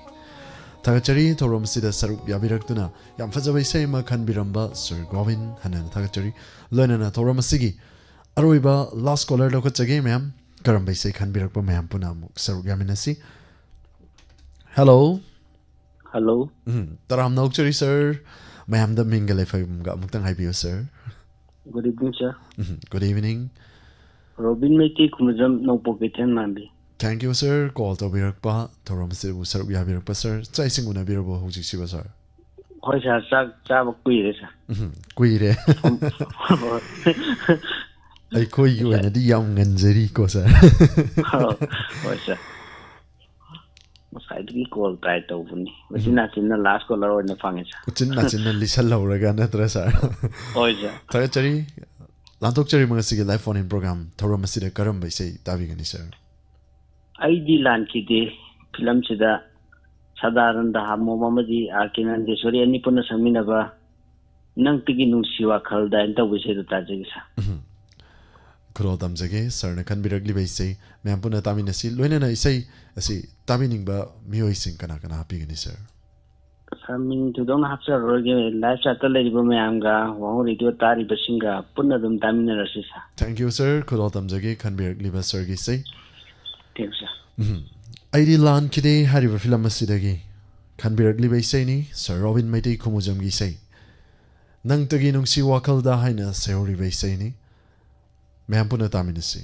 ꯊꯥꯒꯠꯆꯔꯤ ꯊꯧꯔꯝ ꯑꯁꯤꯗ ꯁꯔꯨꯛ ꯌꯥꯕꯤꯔꯛꯇꯨꯅ ꯌꯥꯝ ꯐꯖꯕ ꯏꯁꯩ ꯑꯃ ꯈꯟꯕꯤꯔꯝꯕ ꯁꯔ ꯒꯣꯕꯤꯟ ꯍꯟꯅ ꯊꯥꯒꯠꯆꯔꯤ ꯂꯣꯏꯅꯅ ꯊꯧꯔꯝ ꯑꯁꯤꯒꯤ ꯑꯔꯣꯏꯕ ꯂꯥꯁ ꯀꯣꯂꯔ ꯂꯧꯈꯠꯆꯒꯦ ꯃꯌꯥꯝ ꯀꯔꯝꯕ ꯏꯁꯩ ꯈꯟꯕꯤꯔꯛꯄ ꯃꯌꯥꯝ ꯄꯨꯟꯅ ꯑꯃꯨꯛ ꯁꯔꯨꯛ ꯌꯥꯃꯤꯟꯅꯁꯤ ꯍꯦꯜꯂꯣ ꯍꯜꯂꯣ ꯇꯔꯥꯝꯅ ꯑꯣꯛꯆꯔꯤ ꯁꯔ ꯃꯌꯥꯝꯗ ꯃꯤꯡꯒ ꯂꯩꯐꯝꯒ ꯑꯃꯨꯛꯇꯪ ꯍꯥꯏꯕꯤꯌꯨ sir good evening sir good evening Robin Meitei ꯈꯨꯃꯖꯝ ꯅꯧꯄꯣꯛ ꯀꯩꯊꯦꯜ ꯃꯥꯟꯕꯤ ꯊꯦꯡꯛ ꯌꯨ ꯁꯔ ꯀꯣꯜ ꯇꯧꯕꯤꯔꯛꯄ ꯊꯧꯔꯝ ꯑꯁꯤꯕꯨ ꯁꯔꯨꯛ ꯌꯥꯕꯤꯔꯛꯄ ꯁꯔ ꯆꯥꯛ ꯏꯁꯤꯡ ꯎꯅꯕꯤꯔꯕꯣ ꯍꯧꯖꯤꯛꯁꯤꯕ ꯁꯔ ꯍꯣꯏ ꯁꯔ ꯆꯥꯛ ꯆꯥꯕ ꯀꯨꯏꯔꯦ ꯁꯔ ꯀꯨꯏꯔꯦ ꯑꯩꯈꯣꯏꯒꯤ ꯑꯣꯏꯅꯗꯤ ꯌꯥꯝ ꯉꯟꯖꯔꯤꯀꯣ ꯁꯔ ꯍꯣꯏ ꯁꯔ ꯉꯁꯥꯏꯗꯒꯤ ꯀꯣꯜ ꯇ꯭ꯔꯥꯏ ꯇꯧꯕꯅꯤ ꯃꯆꯤꯟ ꯅꯥꯆꯤꯟꯅ ꯂꯥꯁ ꯀꯣꯂꯔ ꯑꯣꯏꯅ ꯐꯪꯉꯦ ꯁꯔ ꯎꯆꯤꯟ ꯅꯥꯆꯤꯟꯅ ꯂꯤꯁꯜꯍꯧꯔꯒ ꯅꯠꯇ꯭ꯔꯥ ꯁꯔ ꯍꯣꯏ ꯁꯔ ꯊꯥꯒꯠꯆꯔꯤ ꯂꯥꯟꯊꯣꯛꯆꯔꯤꯕ ꯉꯁꯤꯒꯤ ꯂꯥꯏꯐ ꯐꯣꯟ ꯏꯟ ꯄ꯭ꯔꯣꯒ꯭ꯔꯥꯝ ꯊꯧꯔꯝ ꯑꯁꯤꯗ ꯀꯔꯝꯕ ꯏꯁꯩ ꯇꯥꯕꯤꯒꯅꯤ ꯁꯔ ꯑꯩꯗꯤ ꯂꯥꯟꯈꯤꯗꯦ ꯐꯤꯂꯝꯁꯤꯗ ꯁꯗꯥꯅꯟꯗ ꯍꯥꯃꯣꯝ ꯑꯃꯗꯤ ꯑꯥꯔ ꯀꯦ ꯅꯟꯗꯦꯁꯣꯔꯤ ꯑꯅꯤ ꯄꯨꯟꯅ ꯁꯛꯃꯤꯟꯅꯕ ꯅꯪꯇꯒꯤ ꯅꯨꯡꯁꯤ ꯋꯥꯈꯜꯗ ꯍꯥꯏꯅ ꯇꯧꯕ ꯏꯁꯩꯗꯣ ꯇꯥꯖꯒꯦ ꯁꯔ ꯈꯨꯗꯣꯜ ꯇꯝꯖꯒꯦ ꯁꯔꯅ ꯈꯟꯕꯤꯔꯛꯂꯤꯕ ꯏꯁꯩ ꯃꯌꯥꯝ ꯄꯨꯟꯅ ꯇꯥꯃꯤꯟꯅꯁꯤ ꯂꯣꯏꯅꯅ ꯏꯁꯩ ꯑꯁꯤ ꯇꯥꯕꯤꯅꯤꯡꯕ ꯃꯤꯑꯣꯏꯁꯤꯡ ꯀꯅꯥ ꯀꯅꯥ ꯍꯥꯞꯄꯤꯒꯅꯤ ꯁꯔ ꯁꯔ ꯃꯤꯡ ꯊꯣꯏꯗꯣꯛꯅ ꯍꯥꯞꯆꯔꯔꯣꯏꯒꯦ ꯂꯥꯏꯐ ꯆꯥꯠꯇ ꯂꯩꯔꯤꯕ ꯃꯌꯥꯝꯒ ꯋꯥꯍꯣꯡ ꯔꯦꯗꯤꯑꯣ ꯇꯥꯔꯤꯕꯁꯤꯡꯒ ꯄꯨꯟꯅ ꯑꯗꯨꯝ ꯇꯥꯃꯤꯟꯅꯔꯁꯤ ꯁꯔ ꯊꯦꯡꯛ ꯌꯨ ꯁꯔ ꯈꯨꯗꯣꯜ ꯇꯝꯖꯒꯦ ꯈꯟꯕꯤꯔꯛꯂꯤꯕ ꯁꯔꯒꯤ ꯏꯁꯩ ꯊꯦꯡꯛ ꯁꯔ ꯑꯩꯗꯤ ꯂꯥꯟꯈꯤꯗꯦ ꯍꯥꯏꯔꯤꯕ ꯐꯤꯂꯝ ꯑꯁꯤꯗꯒꯤ ꯈꯟꯕꯤꯔꯛꯂꯤꯕ ꯏꯁꯩꯅꯤ ꯁꯔ ꯔꯣꯕꯤꯟ ꯃꯩꯇꯩ ꯈꯨꯃꯨꯖꯝꯒꯤ ꯏꯁꯩ ꯅꯪꯇꯒꯤ ꯅꯨꯡꯁꯤ ꯋꯥꯈꯜꯗ ꯍꯥꯏꯅ ꯁꯩꯍꯧꯔꯤꯕ ꯏꯁꯩꯅꯤ ꯃꯌꯥꯝ ꯄꯨꯟꯅ ꯇꯥꯃꯤꯟꯅꯁꯤ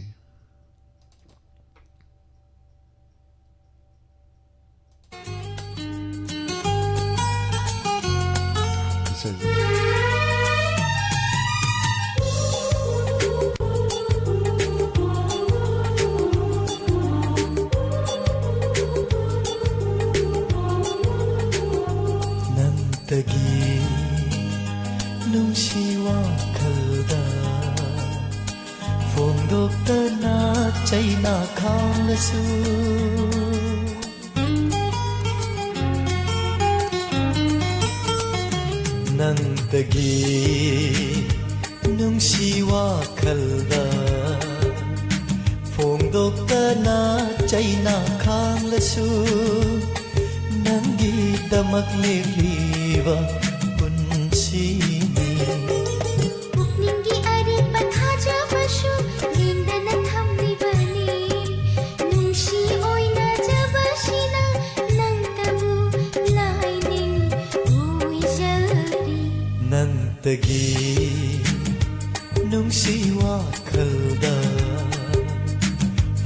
ꯅꯪꯇꯒꯤ ꯅꯨꯡꯁꯤ ꯋꯥꯈꯜꯗ ꯐꯣꯡꯗꯣꯛꯇꯅ ꯆꯩꯅꯥ ꯈꯥꯡꯂꯁꯨ ꯅꯪꯇꯒꯤ ꯅꯨꯡꯁꯤ ꯋꯥꯈꯜꯗ ꯐꯣꯡꯗꯣꯛꯇꯅ ꯆꯩꯅꯥ ꯈꯥꯡꯂꯁꯨ ꯅꯪꯒꯤꯗꯃꯛ ꯂꯦꯞꯂꯤꯕ ꯄꯨꯟꯁꯤꯅꯤ ꯄꯨꯛꯅꯤꯡꯒꯤ ꯑꯔꯦꯞꯄ ꯊꯥꯖꯕꯁꯨ ꯂꯦꯡꯗꯅ ꯊꯝꯂꯤꯕꯅꯤ ꯅꯨꯡꯁꯤ ꯑꯣꯏꯅꯖꯕꯁꯤꯅ ꯅꯪꯇꯕꯨ ꯂꯥꯏꯅꯤꯡ ꯑꯣꯏꯖꯔꯤ ꯅꯪꯇꯒꯤ ꯅꯨꯡꯁꯤ ꯋꯥꯈꯜꯗ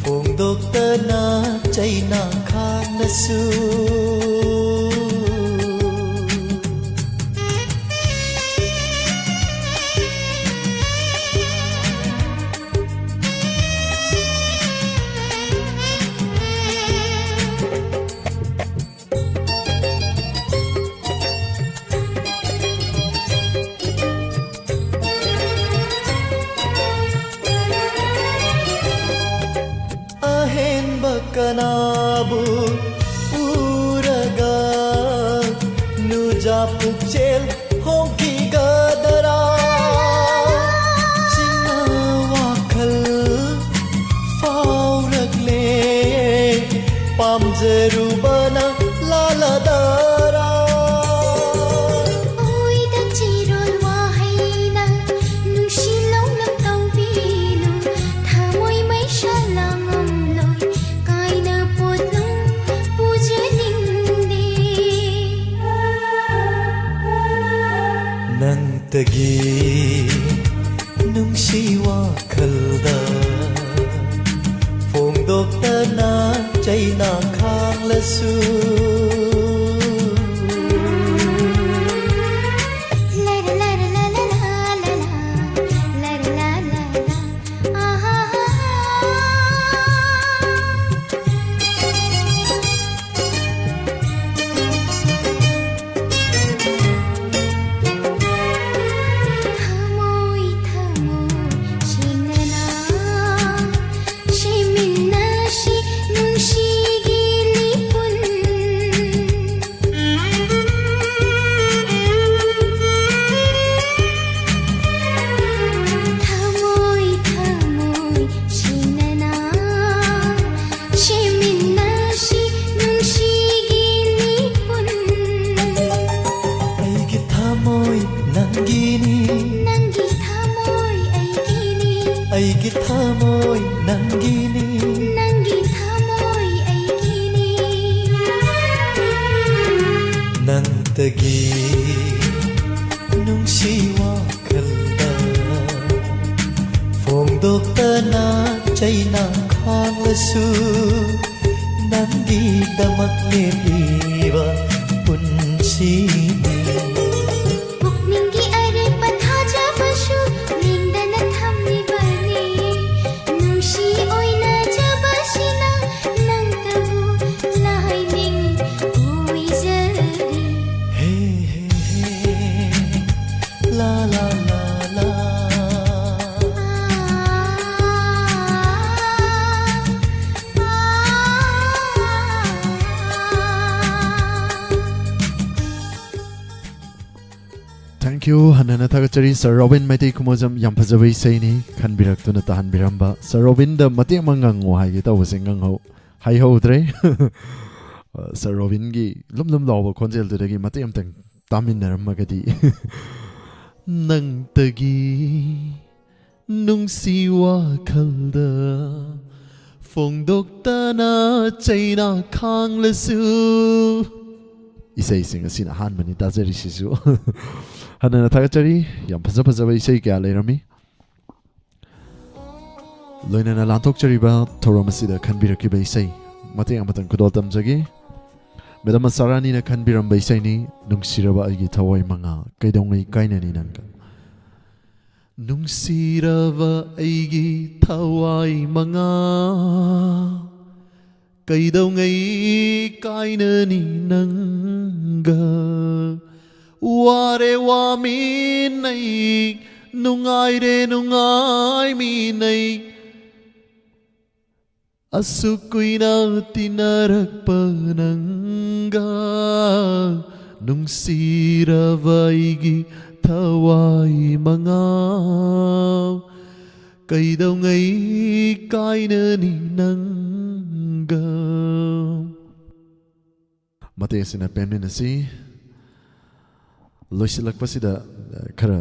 ꯐꯣꯡꯗꯣꯛꯇꯅ ꯆꯩꯅꯥ ꯈꯥꯡꯂꯁꯨ कनाबू पूरगा नुजा पुचेल होगी गदरा चिंगा वाखल फावरगले पामजरूबना लालदारा ओइदा चिरोल वाहैना नुसिलौं तौबिनु थामोइ मैशालाङमलोइ काइना पोतलुङ पुजनिंदे नंतगी नुंसी वाखलदा फोंदोक्तना चैना खांगलसु अैगी थामोय नंगिनी नंगी थामोय अैगिनी नंतगी नुंसी वाखलदा फोंदोक्तना चैना खांगलसु नंगीदमक लेपीवा पुन्सीनी पुक्निंगी अरेप्प थाजबसु लेंदना थम्लिबनी नुंसी ओइनजबसिना नंतबु लाइनिङ ओइजरी हे हे हे ला ला ला ला Thank you hanana thagachari Sir Robin Maitei kumojam yam phajabei seini khanbiraktuna tahan biramba Sir Robin da mate mangang wa haige taw singang ho hai ho dre Sir Robin gi lum lawa khonjel du dagi mate am tang tamin naramagadi nang tagi nung siwa khalda phongdoktana chaina khanglasu isai sing asina han mani dazari sisu hanana thagachari yam phajaba isai kya leirami loinana lanthokchariba thoramasida khanbirakiba isai mate amatan kudol tamjagi medam sarani na khanbiramba isai ni nungsiraba agi thawai manga kaidongai kainani nanga nungsiraba agi thawai manga kaidongai kainani nanga ware wa mi nai nungai re nungai mi nai asukuina tinarakpa nanga nungsiravaigi thawai manga ꯀꯩꯗꯧꯉꯩ ꯀꯥꯏꯅꯅꯤ ꯅꯪꯒ ꯃꯇꯦꯛ ꯑꯁꯤꯅ ꯄꯦꯟꯃꯤꯟꯅꯁꯤ ꯂꯣꯏꯁꯤꯜꯂꯛꯄꯁꯤꯗ ꯈꯔ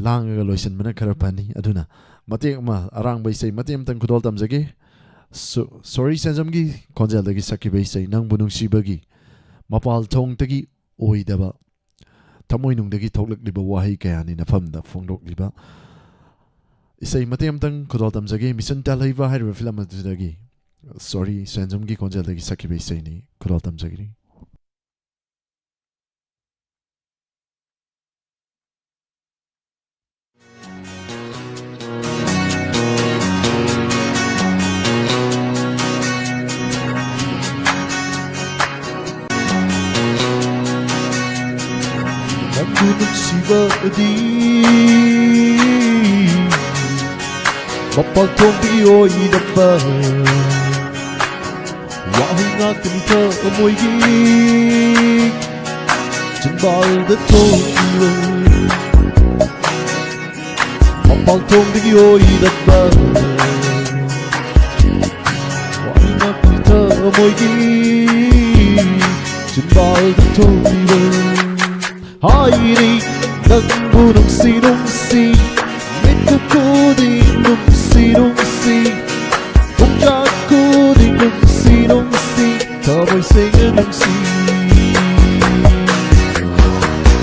ꯂꯥꯡꯉꯒ ꯂꯣꯏꯁꯤꯟꯕꯅ ꯈꯔ ꯐꯅꯤ ꯑꯗꯨꯅ ꯃꯇꯦꯛ ꯑꯃ ꯑꯔꯥꯡꯕ ꯏꯁꯩ ꯃꯇꯦꯛ ꯑꯃꯇꯪ ꯈꯨꯗꯣꯜ ꯇꯝꯖꯒꯦ ꯁꯣꯔꯤ ꯁꯦꯟꯖꯝꯒꯤ ꯈꯣꯟꯖꯦꯜꯗꯒꯤ ꯁꯛꯈꯤꯕ ꯏꯁꯩ ꯅꯪꯕꯨ ꯅꯨꯡꯁꯤꯕꯒꯤ ꯃꯄꯥꯜ ꯊꯣꯡꯗꯒꯤ ꯑꯣꯏꯗꯕ ꯊꯃꯣꯏꯅꯨꯡꯗꯒꯤ ꯊꯣꯛꯂꯛꯂꯤꯕ ꯋꯥꯍꯩ ꯀꯌꯥꯅꯤ ꯅꯐꯝꯗ ꯐꯣꯡꯗꯣꯛꯂꯤꯕ ꯏꯁꯩ ꯃꯇꯦꯛ ꯑꯃꯇꯪ ꯈꯨꯗꯣꯜ ꯇꯝꯖꯒꯦ ꯃꯤꯁꯟ ꯇꯦꯜꯍꯩꯕ ꯍꯥꯏꯔꯤꯕ ꯐꯤꯂꯝ ꯑꯗꯨꯗꯒꯤ ꯁꯣꯔꯤ ꯁꯦꯟꯖꯝꯒꯤ ꯈꯣꯟꯖꯦꯜꯗꯒꯤ ꯁꯛꯈꯤꯕ ꯏꯁꯩꯅꯤ ꯈꯨꯗꯣꯜ ꯇꯝꯖꯒꯅꯤ ꯅꯪꯕꯨ ꯅꯨꯡꯁꯤꯕꯗꯤ ꯃꯄꯥꯜ ꯊꯣꯡꯗꯒꯤ ꯑꯣꯏꯗꯕ ꯋꯥꯍꯩ ꯉꯥꯛꯇꯅꯤ ꯊꯃꯣꯏꯒꯤ ꯆꯤꯟꯕꯥꯜꯗ ꯊꯣꯛꯈꯤꯕ ꯃꯄꯥꯜ ꯊꯣꯡꯗꯒꯤ ꯑꯣꯏꯗꯕ ꯋꯥꯍꯩ ꯉꯥꯛꯇꯅꯤ ꯊꯃꯣꯏꯒꯤ ꯆꯤꯟꯕꯥꯜꯗ ꯊꯣꯛꯈꯤꯕ 하이리 넌부 롱시 롱시 미쿠쿠디 롱시 롱시 동작쿠디 롱시 롱시 더블 생은 롱시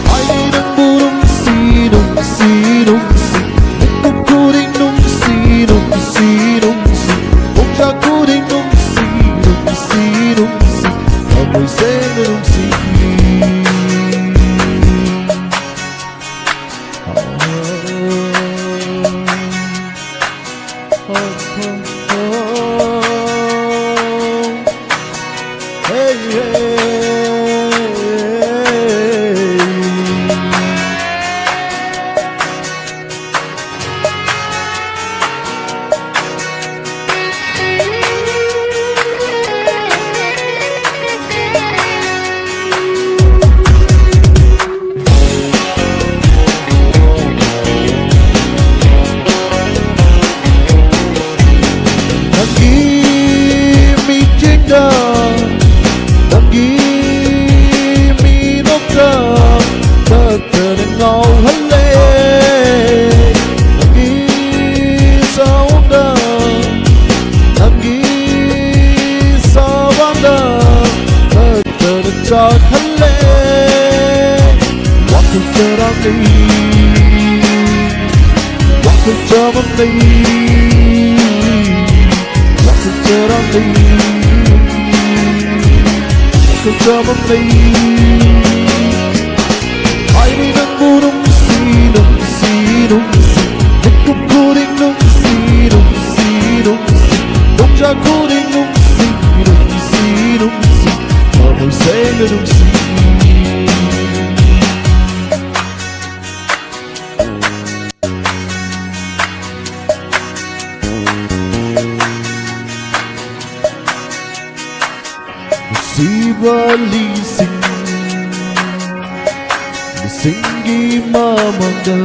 하이리 넌부 롱시 롱시 롱시 미쿠쿠디 롱시 롱시 롱시 동작쿠디 롱시 롱시 롱시 더블 생은 롱시 Singi mamanga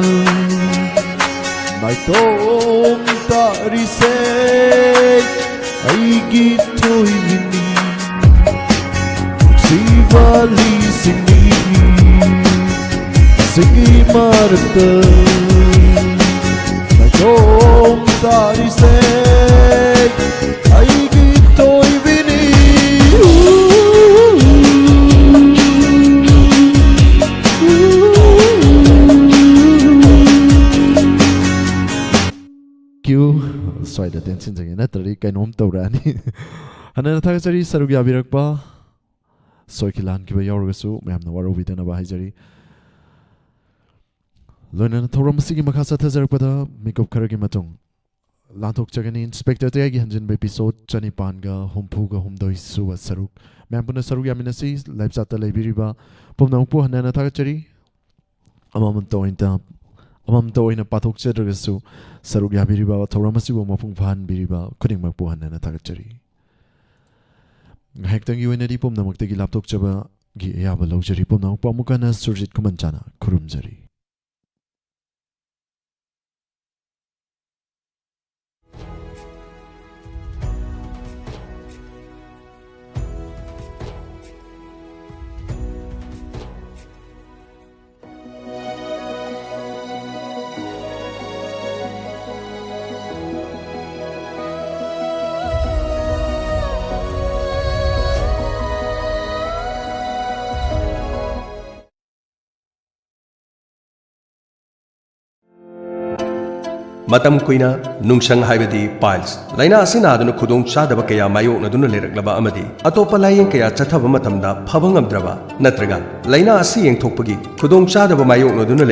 Mai tong tari se Aigi toi mini Sivali singi Singi marata Mai tong tari se Aigi toi mini Soida tension jage natrari kainom tawrani hanana thagachari sarug yabirakpa soikilan kiba yaurgasu mayamna waro bidana ba haijari loinana thoramasigi makha sathajarpada mikop kharagi matung lanthok jagani inspector tayagi hanjin ba episode chani panga humpu ga humdoi suwa saruk mayampuna sarug yaminasi live chata laibiriba pomnampu hanana thagachari amamta oina pathok chadragasu saruk yabiriba thauramasibu mapung phan biriba khudingmak puhanna thagachari hektangi oinadi pomnamakta gi laptok chaba gi yaba lawjari pomnamak pamukana surjit kumanchana khurumjari matam kuina nungsang haibadi piles laina asina aduna khudong chadaba kaya mayoknaduna leraklaba amadi atopa layeng kaya chathaba matamda phabangam draba natraga laina asi yengthokpagi khudong chadaba mayoknaduna